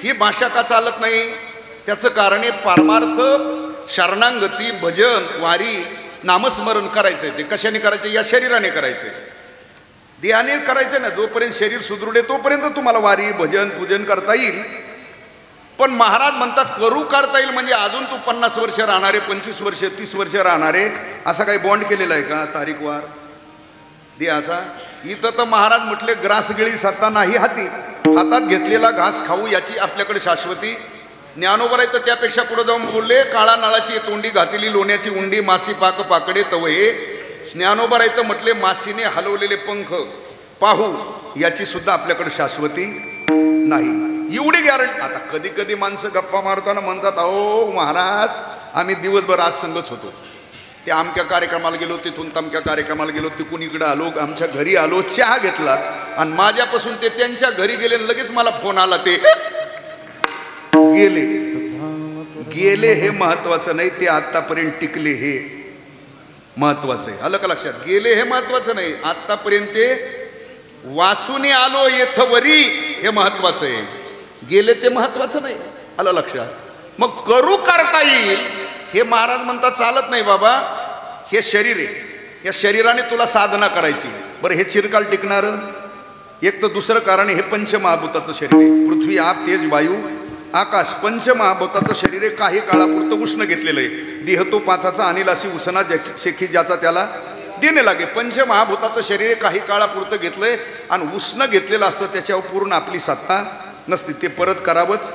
ही भाषा का चालत नाही? त्याचं कारण आहे परमार्थ, शरणांगती, भजन, वारी, नामस्मरण करायचंय. ते कशाने करायचं? या शरीराने करायचंय, देहाने करायचं ना. जोपर्यंत शरीर सुदृढ आहे तोपर्यंत तुम्हाला वारी, भजन, पूजन करता येईल. पण महाराज म्हणतात करू करता येईल म्हणजे अजून तू 50 वर्ष राहणारे, 25 वर्ष, 30 वर्ष राहणारे, असा काही बॉन्ड केलेला आहे का तारीखवार देहाचा? इथं तर महाराज म्हटले, ग्रासगिळी सत्ता नाही हाती, हातात घेतलेला घास खाऊ याची आपल्याकडे शाश्वती. ज्ञानोबा आहे तर त्यापेक्षा पुढे जाऊन बोलले, काळा नळाची तोंडी घातलेली लोण्याची उंडी, मासी पाक पाकडे तवये. ज्ञानोबा आहे तर म्हटले, मासीने हलवलेले पंख पाहू याची सुद्धा आपल्याकडे शाश्वती नाही. एवढी गॅरंटी. आता कधी कधी माणसं गप्पा मारताना म्हणतात, अहो महाराज आम्ही दिवसभर आज संगच होतो, ते अमक्या कार्यक्रमाला गेलो, तिथून तमक्या कार्यक्रमाला गेलो, तिकून इकडं आलो, आमच्या घरी आलो, चहा घेतला, आणि माझ्यापासून ते त्यांच्या घरी गेले, लगेच मला फोन आला, ते गेले हे महत्वाचं नाही, ते आतापर्यंत टिकले हे महत्वाचं आहे. आलं का लक्षात? गेले हे महत्वाचं नाही, आतापर्यंत ते वाचून आलो येथवरी हे महत्वाचं आहे, गेले ते महत्वाचं नाही. आलं लक्षात? मग करू करता येईल हे महाराज म्हणतात चालत नाही बाबा. हे शरीर आहे, या शरीराने तुला साधना करायची. बरं हे चिरकाल टिकणार? एक तर दुसरं कारण आहे, हे पंचमहाभूताचं शरीर आहे. पृथ्वी, आप, तेज, वायू, आकाश, पंचमहाभूताचं शरीर आहे. काही काळापुरतं उष्ण घेतलेलं आहे. देह तो पाचाचा, अनिलासी उसना शेखी ज्याचा त्याला देणे लागे. पंचमहाभूताचं शरीर काही काळापुरतं घेतलंय आणि उष्ण घेतलेलं असतं, त्याच्यावर पूर्ण आपली सत्ता नसते, ते परत करावंच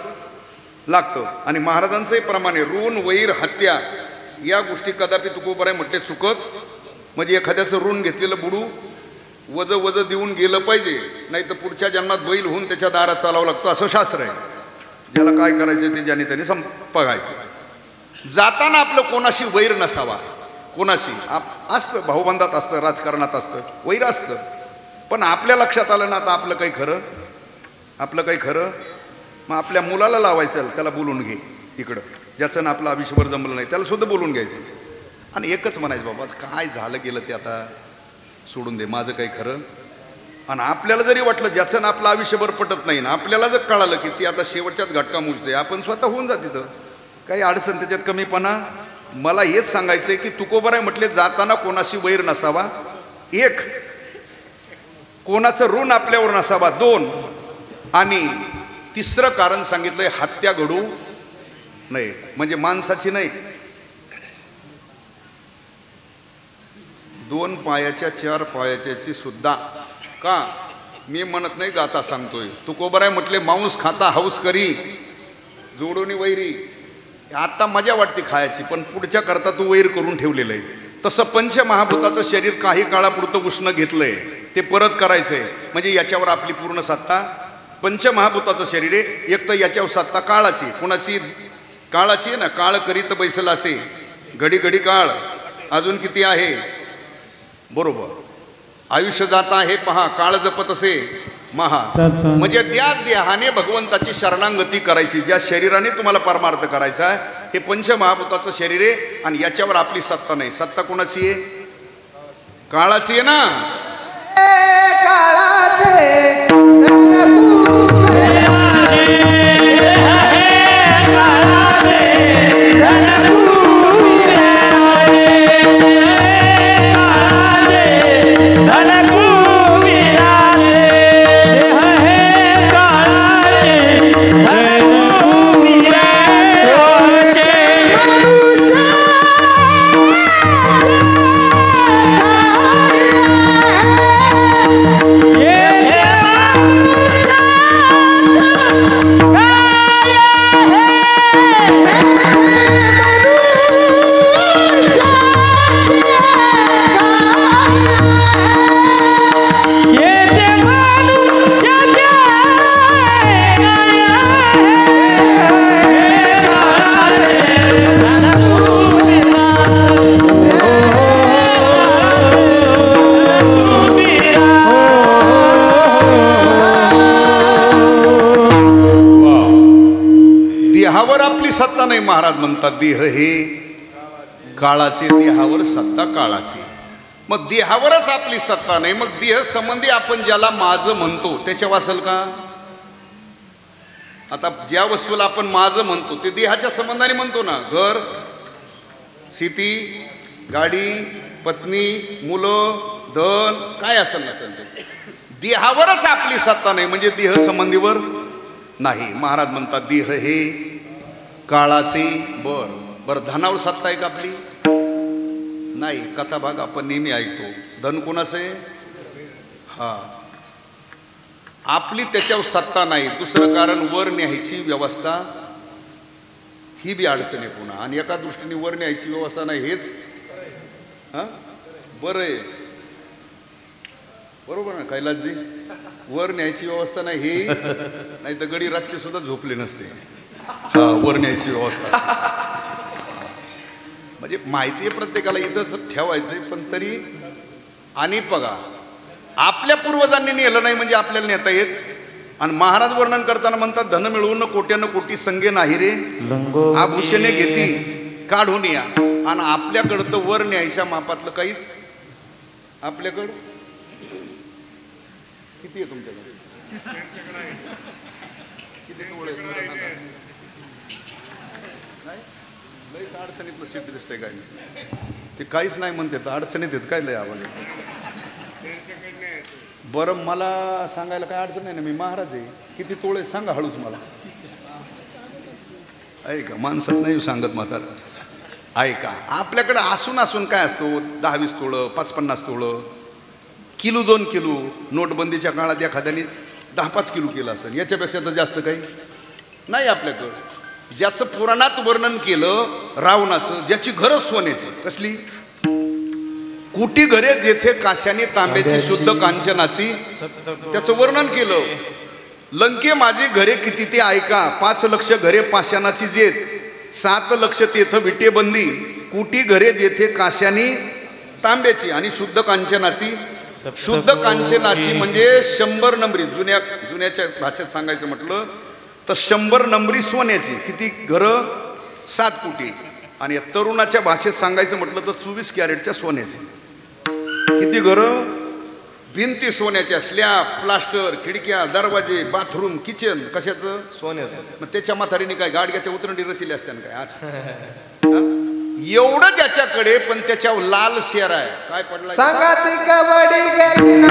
लागतं. आणि महाराजांचंही प्रमाणे ऋण, वैर, हत्या या गोष्टी कदापि तुकोबाराय म्हटले चुकत. म्हणजे एखाद्याचं ऋण घेतलेलं बुडू वज देऊन गेलं पाहिजे, नाही तर पुढच्या जन्मात बैल होऊन त्याच्या दारात चालावं लागतं, असं शास्त्र आहे. ज्याला काय करायचं ते ज्याने त्याने बघायचं. जाताना आपलं कोणाशी वैर नसावा. कोणाशी असतं, भाऊबंदात असतं, राजकारणात असतं, वैर असतं. पण आपल्या लक्षात आलं ना, आता आपलं काही खरं, मग आपल्या मुलाला लावायचं, त्याला बोलून घे इकडं, ज्याचं ना आपलं आयुष्यभर जमलं नाही त्याला सुद्धा बोलून घ्यायचं, आणि एकच म्हणायचं, बाबा काय झालं गेलं ते आता सोडून दे, माझं काही खरं. आणि आपल्याला जरी वाटलं ज्याचं ना आपलं आयुष्यभर पटत नाही ना, आपल्याला जर कळालं की ती आता शेवटच्याच घटका मुजते, आपण स्वतः होऊन जात तिथं, काही अडचण त्याच्यात कमीपणा. मला हेच सांगायचं आहे की तुकोबाराय म्हटले जाताना कोणाशी वैर नसावा, एक, कोणाचं ऋण आपल्यावर नसावा, दोन, आणि तिसरं कारण सांगितलंय, हत्या घडू नाही. म्हणजे माणसाची नाही, 2 पायाच्या 4 पायाची सुद्धा. का मी म्हणत नाही, गाता सांगतोय. तुकोबाराय म्हटले, मांस खाता हौस करी जोडोनी वैरी. आता मजा वाटते खायची, पण पुढच्या करता तू वैर करून ठेवलेलं आहे. तसं पंचमहाभूताचं शरीर काही काळापुरतं उष्ण घेतलंय, ते परत करायचंय. म्हणजे याच्यावर आपली पूर्ण सत्ता. पंचमहाभूताचं शरीर आहे, एक तर याच्यावर सत्ता काळाची. कोणाची? काळाची आहे ना. काळ करीत बैसला असे, घडी घडी काळ अजून किती आहे, बरोबर. आयुष्य जाता हे पहा, काळ जपत असे महा. म्हणजे त्या देहाने भगवंताची शरणांगती करायची, ज्या शरीराने तुम्हाला परमार्थ करायचा आहे. हे पंचमहाभूताचं शरीर आहे, आणि याच्यावर आपली सत्ता नाही. सत्ता कोणाची आहे? काळाची आहे ना. काळाचे सत्ता नाही. महाराज म्हणतात देह हे काळाचे, देहावर सत्ता काळाची. मग देहावरच आपली सत्ता नाही, मग देह संबंधी आपण ज्याला माझं म्हणतो त्याच्या वाचल का? आता ज्या वस्तूला आपण माझं म्हणतो ते देहाच्या संबंधाने म्हणतो ना. घर, शेती, गाडी, पत्नी, मुलं, धन, काय असेल नसेल ते देहावरच आपली सत्ता नाही, म्हणजे देह संबंधीवर नाही. महाराज म्हणतात देह हे काळाचे. बर धनावर सत्ता आहे का आपली? नाही. कथा भाग आपण नेहमी ऐकतो. धन कोणाचं आहे? हा, आपली त्याच्यावर सत्ता नाही. दुसरं कारण वर न्यायची व्यवस्था ही बी अडचण आहे पुन्हा. आणि एका दृष्टीने वर न्यायची व्यवस्था नाही हेच बरं आहे. बरोबर ना कैलासजी? वर न्यायची व्यवस्था नाही हे, नाही तर गडी रातचे सुद्धा झोपले नसते. वर न्यायची व्यवस्था म्हणजे माहिती आहे प्रत्येकाला इथंच ठेवायचंय, पण तरी. आणि बघा आपल्या पूर्वजांनी नेलं नाही म्हणजे आपल्याला नेता येत. आणि महाराज वर्णन करताना म्हणतात धन मिळवून कोट्यानं कोटी संगे नाही रे, आभूषणे घेती काढून या. आणि आपल्याकडं तर वर न्यायच्या मापातलं काहीच. आपल्याकडं किती आहे तुमच्याकडे? किती लईच अडचणीतलं शेती दिसतंय काय? ते काहीच नाही म्हणते तर अडचणीत येत काय लय आव्हान. बरं मला सांगायला काय अडचण नाही ना, मी महाराज आहे. किती तोळे सांगा हळूच मला. ऐका माणसात नाही सांगत म्हातारा. ऐका आपल्याकडे असून असून काय असतो 10-20 तोळं 5-50 तोळं, किलो 2 किलो. नोटबंदीच्या काळात एखाद्याने 10-5 किलो केलं असेल. याच्यापेक्षा तर जास्त काही नाही आपल्याकडं. ज्याचं पुराणात वर्णन केलं रावणाचं, ज्याची घरं सोन्याची. कसली? कोटी घरे जेथे काश्याने तांब्याची शुद्ध कांचनाची, त्याचं वर्णन केलं. लंके माझी घरे किती ते ऐका, 5 लक्ष घरे पाषाणाची जेत, 7 लक्ष तेथ विटेबंदी, कोटी घरे जेथे काश्याने तांब्याची आणि शुद्ध कांचनाची. शुद्ध कांचनाची म्हणजे 100 नंबरी. जुन्याच्या भाषेत सांगायचं म्हटलं तर 100 नंबरी सोन्याची. किती घरं? 7 कोटी. आणि या तरुणाच्या भाषेत सांगायचं म्हटलं तर 24 कॅरेटच्या सोन्याची. किती घरं? भिंती सोन्याच्या, स्लॅब, प्लास्टर, खिडक्या, दरवाजे, बाथरूम, किचन कशाचं? सोन्याचं. मग त्याच्या म्हातारीने काय गाडग्याच्या उतरंडी रचली असत्यान काय? एवढं त्याच्याकडे, पण त्याच्यावर लाल शेर आहे. काय पडला? सांगा ती कबड्डी गेली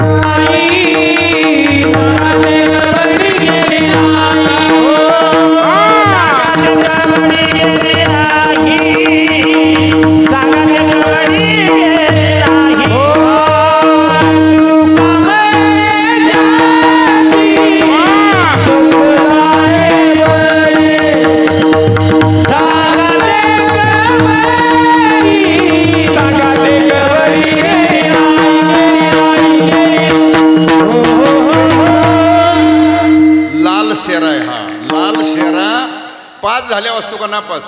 पास झाल्यावर असतो का नापास?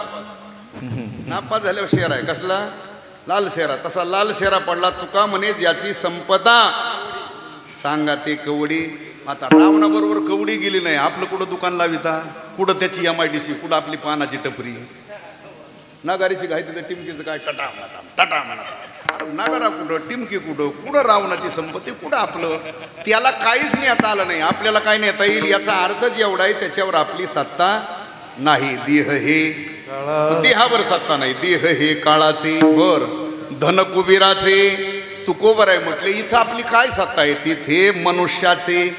नापास झाल्यावर शेर आहे. कसला? लाल शेरा. तसा लाल शेरा पडला. तुका म्हणे ज्याची संपदा सांगा ते कवडी. आता रावणाबरोबर कवडी गेली नाही. आपलं कुठं दुकान लाविता, कुठं त्याची MIDC, कुठं आपली पानाची टपरी. नगारीची घाई तिथं टिमकीचं काय टटा टटा नगारा कुठं, टिमकी कुठं, कुठं रावणाची संपत्ती, कुठं आपलं. त्याला काहीच नेता आलं नाही. आपल्याला काय नेता येईल याचा अर्थच एवढा आहे, त्याच्यावर आपली सत्ता नाही. देह हे देहावर सत्ता नाही. देह हे काळाचे. बर धन कुबेराचे. तुकोबर आहे म्हटले. इथं आपली काय सत्ता आहे? तिथे मनुष्याचे.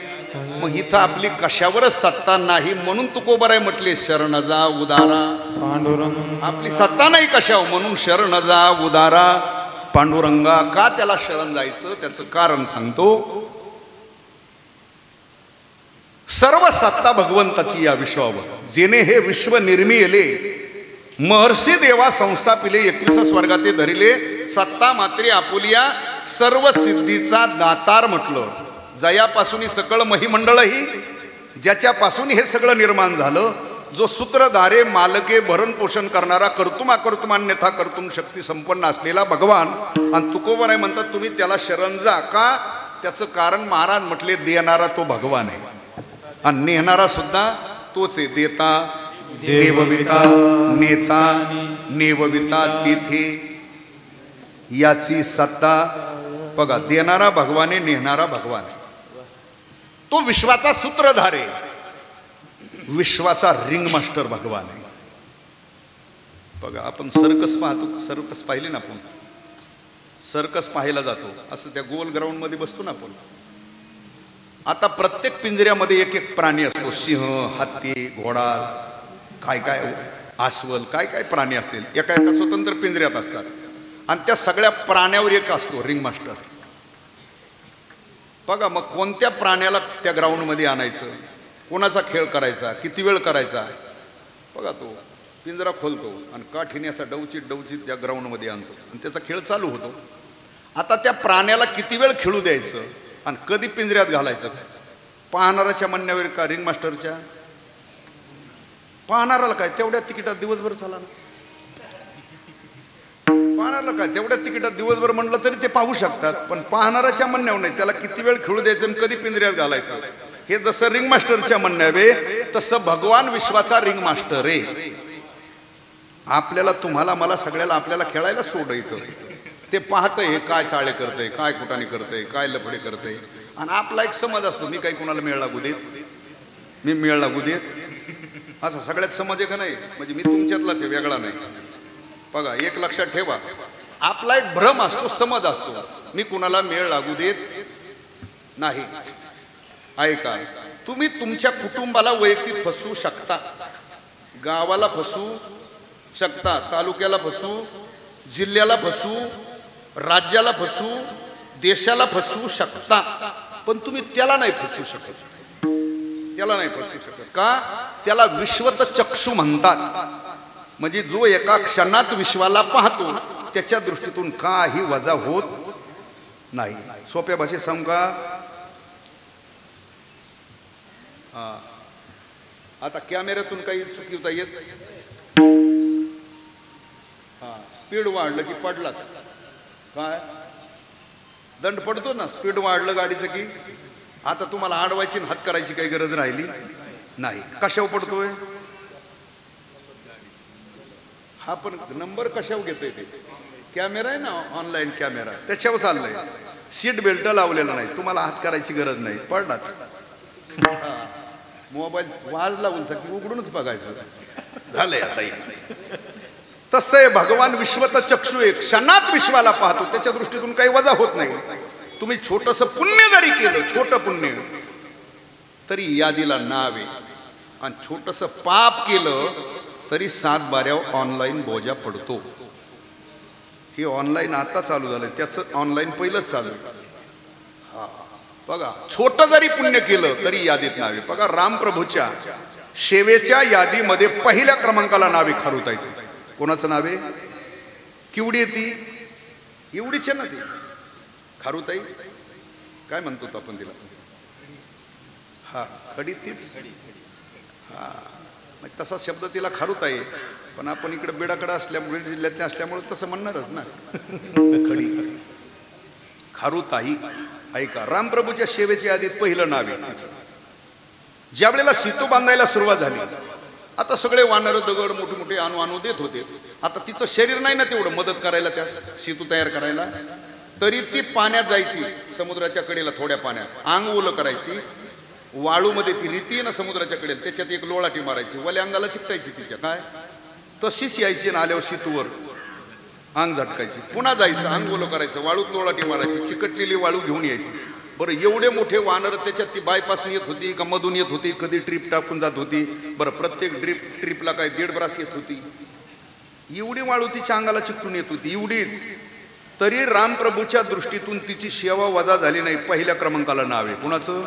मग इथं आपली कशावरच सत्ता नाही, म्हणून तुकोबर आहे म्हटले. शरण जा उदारा पांडुरंग. आपली सत्ता नाही कशावर, म्हणून शरण जा उदारा पांडुरंगा. का त्याला शरण जायचं त्याचं कारण सांगतो. सर्व सत्ता भगवंताची या विश्वावर, जेने हे विश्व निर्मिले. महर्षी देवा संस्थापिले. 21 स्वर्गाते धरिले. सत्ता मात्रे आपुलिया सर्व सिद्धीचा दातार म्हटलं. जयापासून सकळ महिमंडळ ही, ज्याच्यापासून हे सगळं निर्माण झालं. जो सूत्रधारे मालके भरण पोषण करणारा, कर्तुम अकर्तुमान्यथा कर्तुम शक्ती संपन्न असलेला भगवान. आणि तुकोबर आहे म्हणतात तुम्ही त्याला शरण जा. का? त्याचं कारण महाराज म्हटले देणारा तो भगवान आहे आणि नेहणारा सुद्धा तोच आहे. देता देवविता नेता नेवविता तिथे याची सत्ता बघा. देणारा भगवान आहे, नेणारा भगवान आहे. तो विश्वाचा सूत्रधार आहे, विश्वाचा रिंग मास्टर भगवान आहे. बघा आपण सर्कस पाहतो, सर्कस पाहिले ना आपण, सर्कस पाहायला जातो असं त्या गोल ग्राउंड मध्ये बसतो ना आपण. आता प्रत्येक पिंजऱ्यामध्ये एक एक प्राणी असतो. सिंह, हत्ती, घोडा, काय काय अस्वल, काय काय प्राणी असतील एका एका स्वतंत्र पिंजऱ्यात असतात. आणि त्या सगळ्या प्राण्यावर एक असतो रिंग मास्टर. बघा मग कोणत्या प्राण्याला त्या ग्राउंड मध्ये आणायचं, कोणाचा खेळ करायचा, किती वेळ करायचा. बघा तो पिंजरा खोलतो आणि काठीने असा डवचित डवचित त्या ग्राउंड मध्ये आणतो आणि त्याचा खेळ चालू होतो. आता त्या प्राण्याला किती वेळ खेळू द्यायचं आणि कधी पिंजऱ्यात घालायचं, पाहणाऱ्याच्या म्हणण्यावर का रिंग मास्टरच्या? पाहणाऱ्याला काय तेवढ्या तिकिटात दिवसभर चाला ना, पाहणाऱ्याला काय तेवढ्या तिकिटात दिवसभर म्हणलं तरी ते पाहू शकतात. पण पाहणाऱ्याच्या म्हणण्यावर नाही, त्याला किती वेळ खेळू द्यायचं आणि कधी पिंजऱ्यात घालायचं हे जसं रिंग मास्टरच्या म्हणण्यावे तसं भगवान विश्वाचा रिंग मास्टर आहे. आपल्याला, तुम्हाला, मला, सगळ्याला आपल्याला खेळायला सोड इथं. ते पाहतंय हे काय चाळे करतंय, काय कुटाने करतंय, काय लफडे करतंय. आणि आपला एक समज असतो, मी काही कोणाला मेळ लागू देत, मी मेळ लागू देत, असा सगळ्यात समज आहे का नाही. म्हणजे मी तुमच्यातलाच आहे, वेगळा नाही. बघा एक लक्षात ठेवा, आपला एक भ्रम असतो, समज असतो, मी कुणाला मेळ लागू देत नाही. ऐका, तुम्ही तुमच्या कुटुंबाला वैयक्तिक फसवू शकता, गावाला फसवू शकता, तालुक्याला फसवू, जिल्ह्याला फसवू, राज्याला फसवू, देशाला फसवू शकता. पण तुम्ही त्याला नाही फसवू शकत, त्याला नाही फसवू शकत. का? त्याला विश्वत चक्षु म्हणतात. म्हणजे जो एका क्षणात विश्वाला पाहतो त्याच्या दृष्टीतून काही वजा होत नाही. सोप्या भाषेत सांगू का? आता कॅमेऱ्यातून काही चुकीवता येत, स्पीड वाढलं की पडलाच, काय दंड पडतो ना. स्पीड वाढलं गाडीचं की आता तुम्हाला आडवायची हात करायची काही गरज राहिली नाही. कशावर पडतोय हा, पण नंबर कशावर घेतोय ते कॅमेरा आहे ना, ऑनलाईन कॅमेरा, त्याच्यावर चाललंय. सीट बेल्ट लावलेला नाही, तुम्हाला हात करायची गरज नाही, पडलाच. मोबाईल वाज लावून की उघडूनच बघायचं झालंय. आता तसं आहे भगवान विश्वत चक्षु एक क्षणात विश्वाला पाहतो, त्याच्या दृष्टीतून काही वजा होत नाही. तुम्ही छोटस पुण्य जरी केलं, छोटं पुण्य तरी यादीला नाव आहे. आणि छोटस पाप केलं तरी 7 बाऱ्यावर ऑनलाईन बोजा पडतो. हे ऑनलाईन आता चालू झालंय, त्याचं ऑनलाईन पहिलंच चालू आहे. बघा छोटं जरी पुण्य केलं तरी यादीत नाव आहे. बघा रामप्रभूच्या सेवेच्या यादीमध्ये पहिल्या क्रमांकाला नावे खारुताईचं. कोणाचं नाव आहे? किवडी ती एवढीच आहे ना ती खारुताई, काय म्हणतो आपण तिला? हा खडी तीच. हा तसा शब्द तिला खारुताई, पण आपण इकडे बेडाकडे असल्यामुळे, जिल्ह्यातल्या असल्यामुळे तसं म्हणणारच ना. खडी खारुताई. ऐका, रामप्रभूच्या सेवेच्या यादीत पहिलं नाव आहे तिचं. ज्या वेळेला सेतू बांधायला सुरुवात झाली, आता सगळे वानर दगड मोठे मोठे आणू देत होते. आता तिचं शरीर नाही ना तेवढं मदत करायला त्या सेतू तयार करायला, तरी ती पाण्यात जायची, समुद्राच्या कडेला थोड्या पाण्यात अंग ओलं करायची, वाळूमध्ये ती रीती ना समुद्राच्या कडेला, त्याच्यात एक लोळाटी मारायची, वल्या अंगाला चिकटायची तिच्या, काय तशीच यायची ना. आल्यावर सेतूवर अंग झटकायची, पुन्हा जायचं, अंग ओलं करायचं, वाळूत लोळाटी मारायची, चिकटलेली वाळू घेऊन यायची. बरं एवढे मोठे वानर त्याच्यात ती बायपास येत होती का मधून येत होती, कधी ट्रिप टाकून जात होती. बरं प्रत्येक ट्रिपला काय 1.5 ब्रास येत होती. एवढी वाळू तिच्या अंगाला चिकटून येत होती, एवढीच. तरी रामप्रभूच्या दृष्टीतून तिची सेवा वजा झाली नाही. पहिल्या क्रमांकाला नाव आहे. कुणाचं?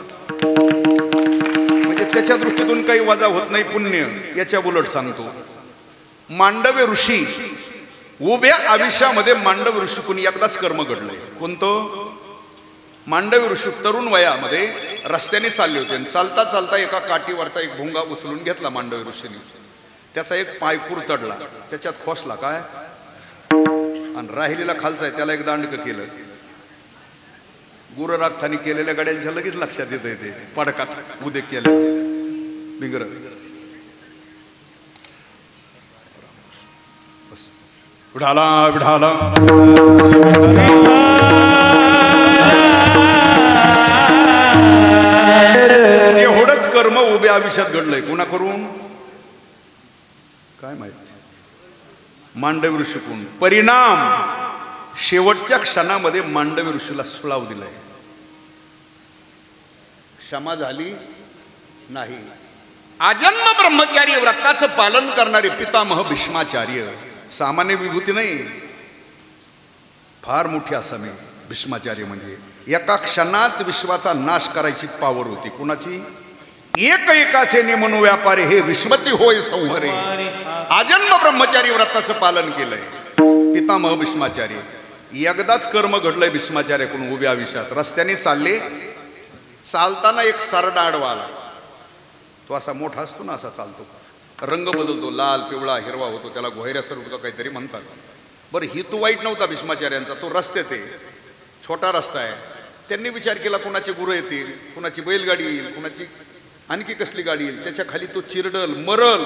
म्हणजे त्याच्या दृष्टीतून काही वजा होत नाही पुण्य. याच्या उलट सांगतो, मांडव्य ऋषी उभ्या आयुष्यामध्ये मांडव्य ऋषी कोणी एकदाच कर्म घडलंय. कोणतं? मांडव्य ऋषी तरुण वयामध्ये रस्त्याने चालले होते, चालता चालता एका काठीवरचा एक भोंगा उचलून घेतला मांडव्य ऋषीने. त्याचा एक पाय कुरतडला, त्याच्यात खोसला, काय आणि राहिलेला खालचा आहे त्याला एक दांडक केलं. गुररागथानी केलेल्या गाड्यांच्या लगेच लक्षात येत ते पडकात उद्या केलं बिंगर. विढाला विढाला एवढंच कर्म उभ्या आयुष्यात घडलंय. कुणा करून काय माहिती. मांडवी ऋषीकडून परिणाम शेवटच्या क्षणामध्ये मांडवी ऋषीला सुळाव दिलाय. क्षमा झाली नाही. आजन्म ब्रह्मचारी व्रताचं पालन करणारे पितामह भीष्माचार्य सामान्य विभूती नाही, फार मोठी आसामी. भीष्माचार्य म्हणजे एका क्षणात विश्वाचा नाश करायची पावर होती. कुणाची. एक एकाचे निमन व्यापारी हे विश्वची होय संहरे. आजन्म ब्रह्मचारी व्रताचं पालन केलंय पितामह भीष्माचार्य. एकदाच कर्म घडलंय भीष्माचार्याकडून उभ्या आयुष्यात. रस्त्याने चालले, चालताना एक सरडा आडवा आला. तो असा मोठा असतो ना, असा चालतो, रंग बदलतो, लाल पिवळा हिरवा होतो, त्याला घोयऱ्या सरडा काहीतरी म्हणतात. बरं हेतू वाईट नव्हता भीष्माचार्यांचा. तो रस्त्यात आहे, छोटा रस्ता आहे. त्यांनी विचार केला कुणाचे गुरं येतील, कुणाची बैलगाडी येईल, कुणाची आणखी कसली गाडी येईल, त्याच्या खाली तो चिरडल मरल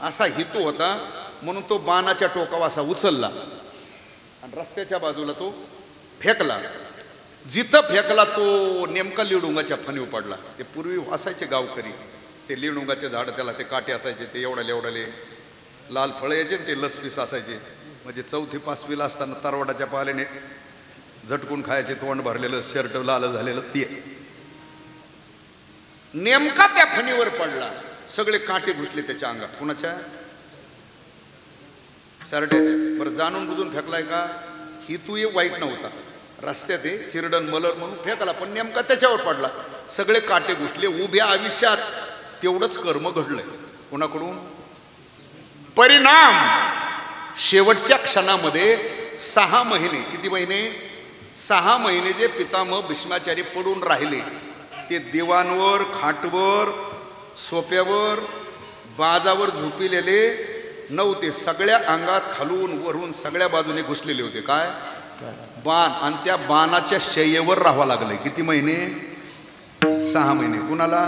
असा हेतू होता. म्हणून तो बाणाच्या टोकावा असा उचलला आणि रस्त्याच्या बाजूला तो फेकला. जिथं फेकला तो नेमका लिडुंगाच्या फणीव पडला. ते पूर्वी असायचे गावकरी, ते लिडुंगाचे झाड, त्याला ते काटे असायचे, ते एवढाले लाल फळं यायचे, ते लसपीस असायचे. म्हणजे 4थी 5वीला असताना तरवडाच्या पाल्याने झटकून खायचे, तोंड भरलेलं, शर्ट लाल झालेलं. ते नेमका त्या फणीवर पडला. सगळे काटे घुसले त्याच्या अंगात. कुणाच्या. शर्टाचे. बरं जाणून बुजून फेकलाय का. हेतू ये वाईट नव्हता. रस्त्यात आहे, चिरडन मलर म्हणून फेकला, पण नेमका त्याच्यावर पडला. सगळे काटे घुसले. उभ्या आयुष्यात तेवढंच कर्म घडलंय. कोणाकडून. परिणाम शेवटच्या क्षणामध्ये 6 महिने. किती महिने. 6 महिने जे पितामह भीष्माचार्य पडून राहिले, ते दिवाणवर, खाटवर, सोप्यावर, बाजावर झोपिलेले नव्हते. सगळ्या अंगात खालून वरून सगळ्या बाजूने घुसलेले होते. काय. बाण. आणि त्या बाणाच्या शय्येवर राहावं लागलंय. किती महिने. 6 महिने. कुणाला.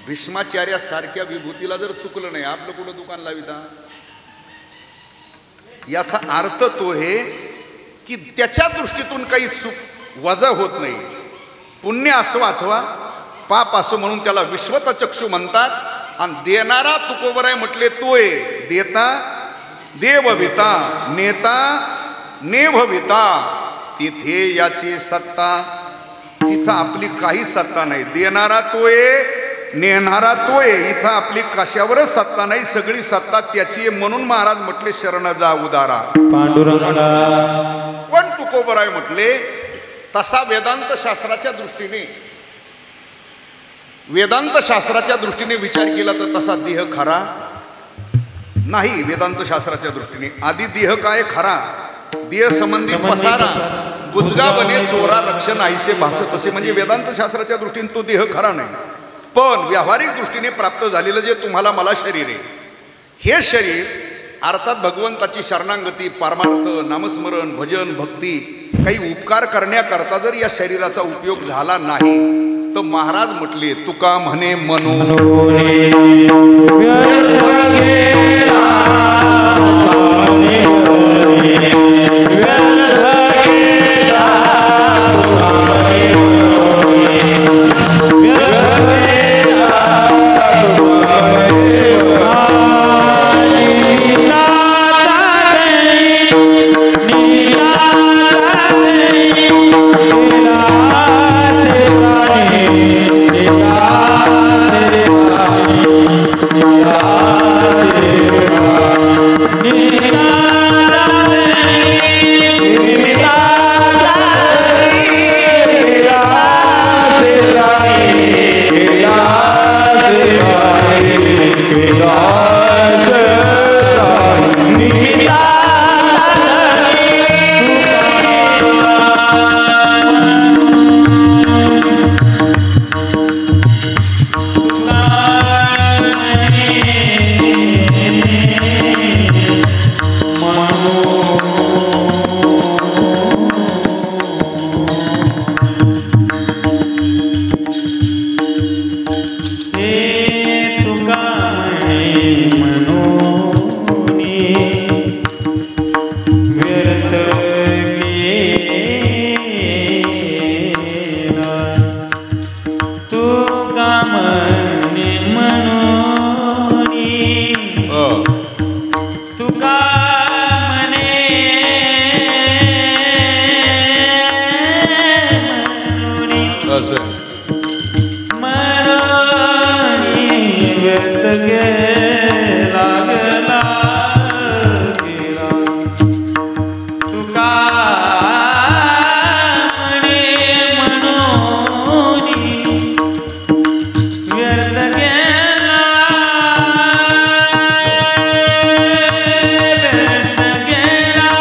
भीष्माचार्यासारख्या विभूतीला जर चुकलं नाही, आपलं कुठं दुकान लाविता. याचा अर्थ तो हे की त्याच्या दृष्टीतून काही चूक वजा होत नाही. पुण्य असो अथवा पाप असो म्हणून त्याला विश्वतचक्षु म्हणतात. आणि देणारा तुकोबर आहे म्हटले तोय. देता देवविता, नेता नेभविता. तिथे याची सत्ता, तिथं आपली काही सत्ता नाही. देणारा तोय, नेणारा तोय. इथं आपली कशावरच सत्ता नाही, सगळी सत्ता त्याची. म्हणून महाराज म्हटले शरण जा उदारा पांडुरंगा. पण तुकोबर आहे म्हटले. तसा वेदांत शास्त्राच्या दृष्टीने विचार केला तर तसा देह खरा नाही. वेदांत शास्त्राच्या दृष्टीने आधी देह काय खरा. देह संबंधी पसारा, बुजगा बने चोरा रक्षण आईसे भासत असे. म्हणजे वेदांत शास्त्राच्या दृष्टीने तो देह खरा नाही. पण व्यावहारिक दृष्टीने प्राप्त झालेलं जे तुम्हाला मला शरीर आहे, हे शरीर अर्थात भगवंताची शरणांगती, परमार्थ, नामस्मरण, भजन, भक्ती, काही उपकार करण्याकरता जर या शरीराचा उपयोग झाला नाही तर महाराज म्हटले तुका म्हणे म्हणून Yeah. गेला गेला गेला तुका म्हणे म्हणून व्यर्थ गेला व्यर्थ गेला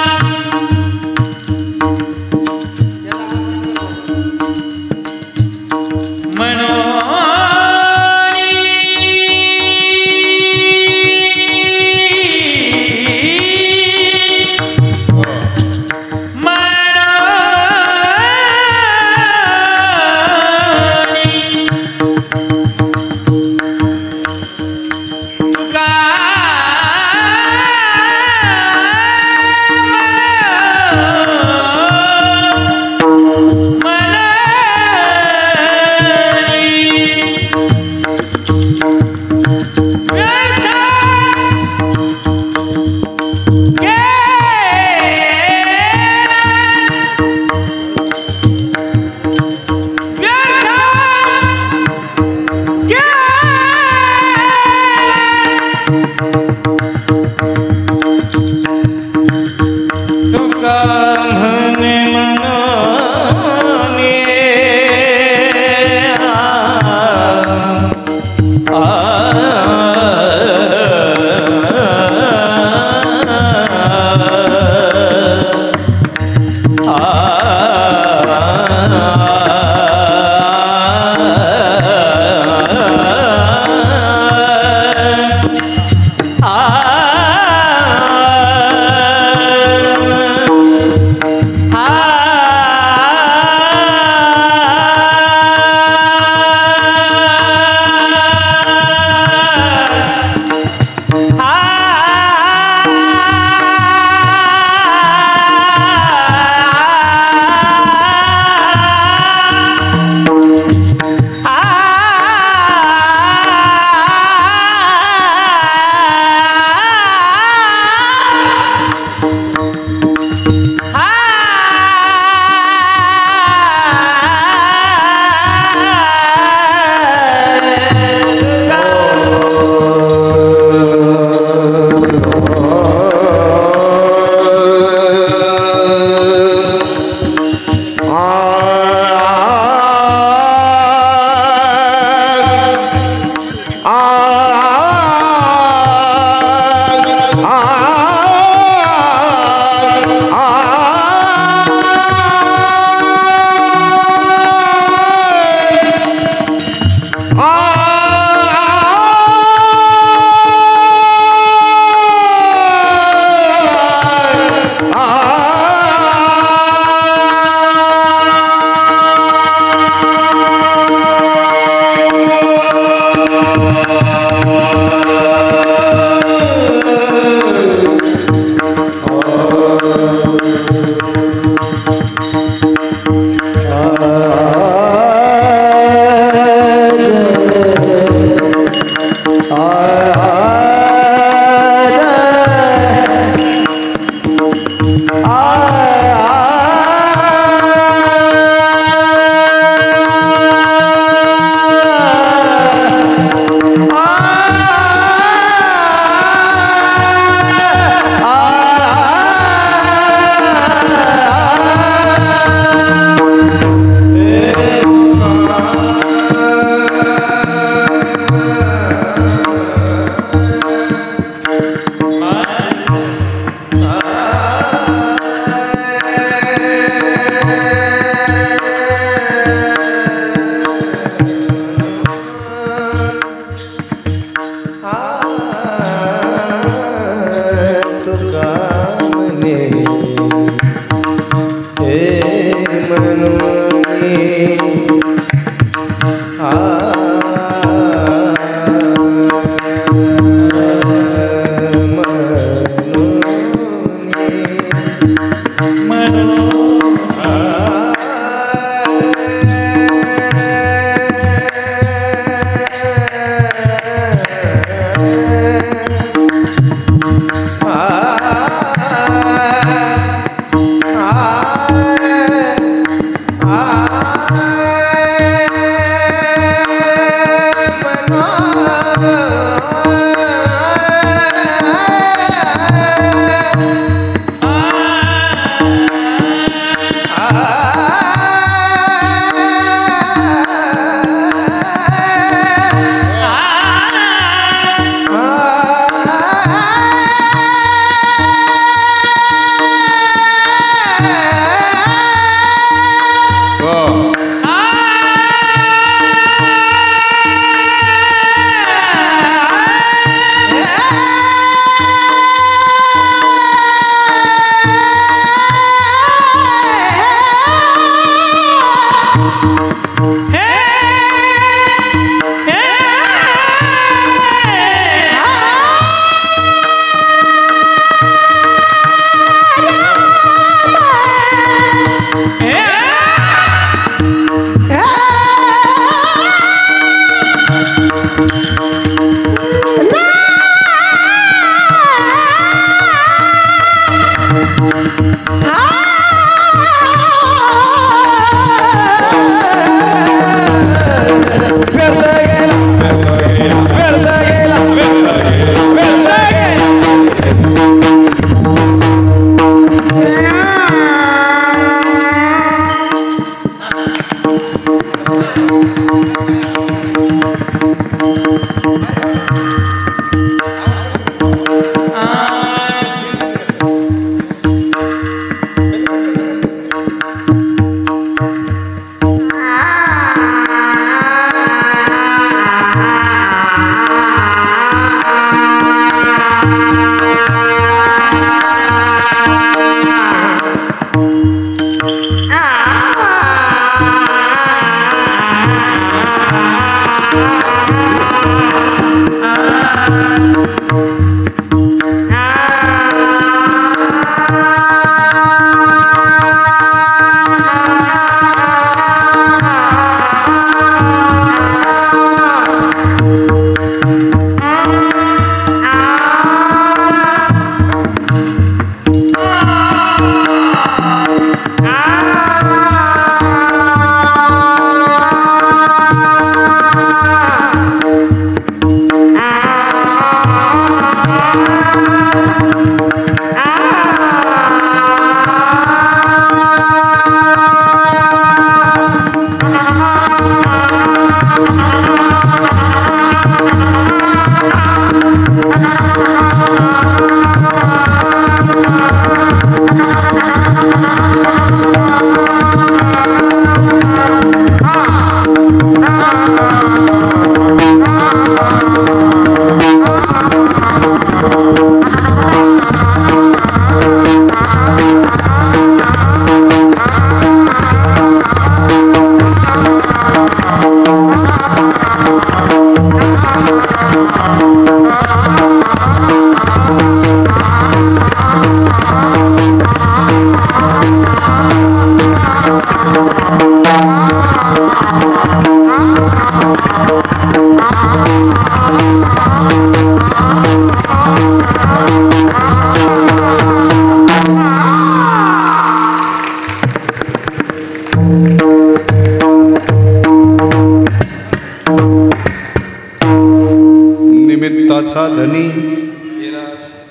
निमित्ताचा धनी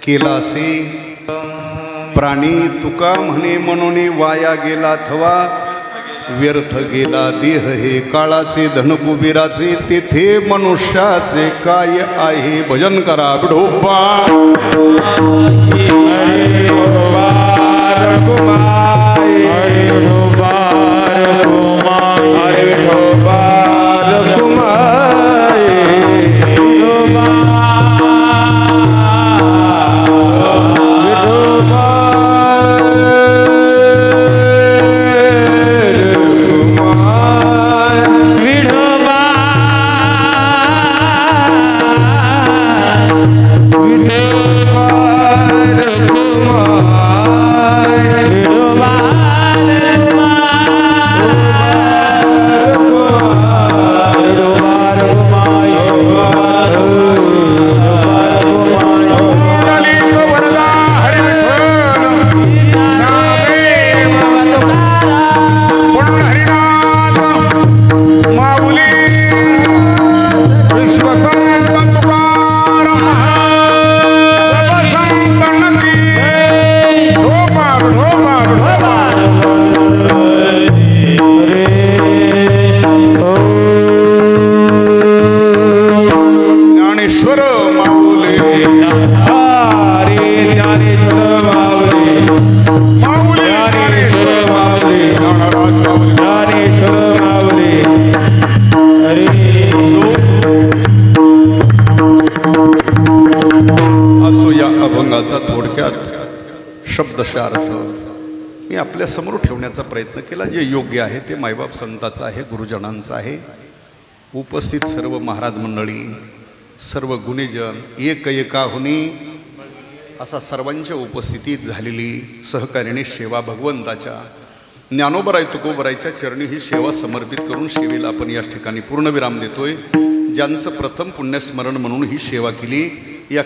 केलासे प्राणी तुका म्हणे म्हणून वाया गेला अथवा व्यर्थ गेला देह हे काळाचे धन कुबेराचे तेथे मनुष्याचे काय आहे भजन करा विठोबा शब्दशः अर्थ मी आपल्या समोर ठेवण्याचा प्रयत्न केला. जे योग्य आहे ते मायबाप संतांचं आहे, गुरुजनांचं आहे. उपस्थित सर्व महाराज मंडळी, सर्व गुणीजन, एक एकाहुनी असा सर्वांच्या उपस्थितीत झालेली सहकार्याने सेवा भगवंताच्या ज्ञानोबराय तुकोबरायच्या चरणी ही सेवा समर्पित करून सेवेला आपण या ठिकाणी पूर्णविराम देतोय. ज्यांचं प्रथम पुण्यस्मरण म्हणून ही सेवा केली या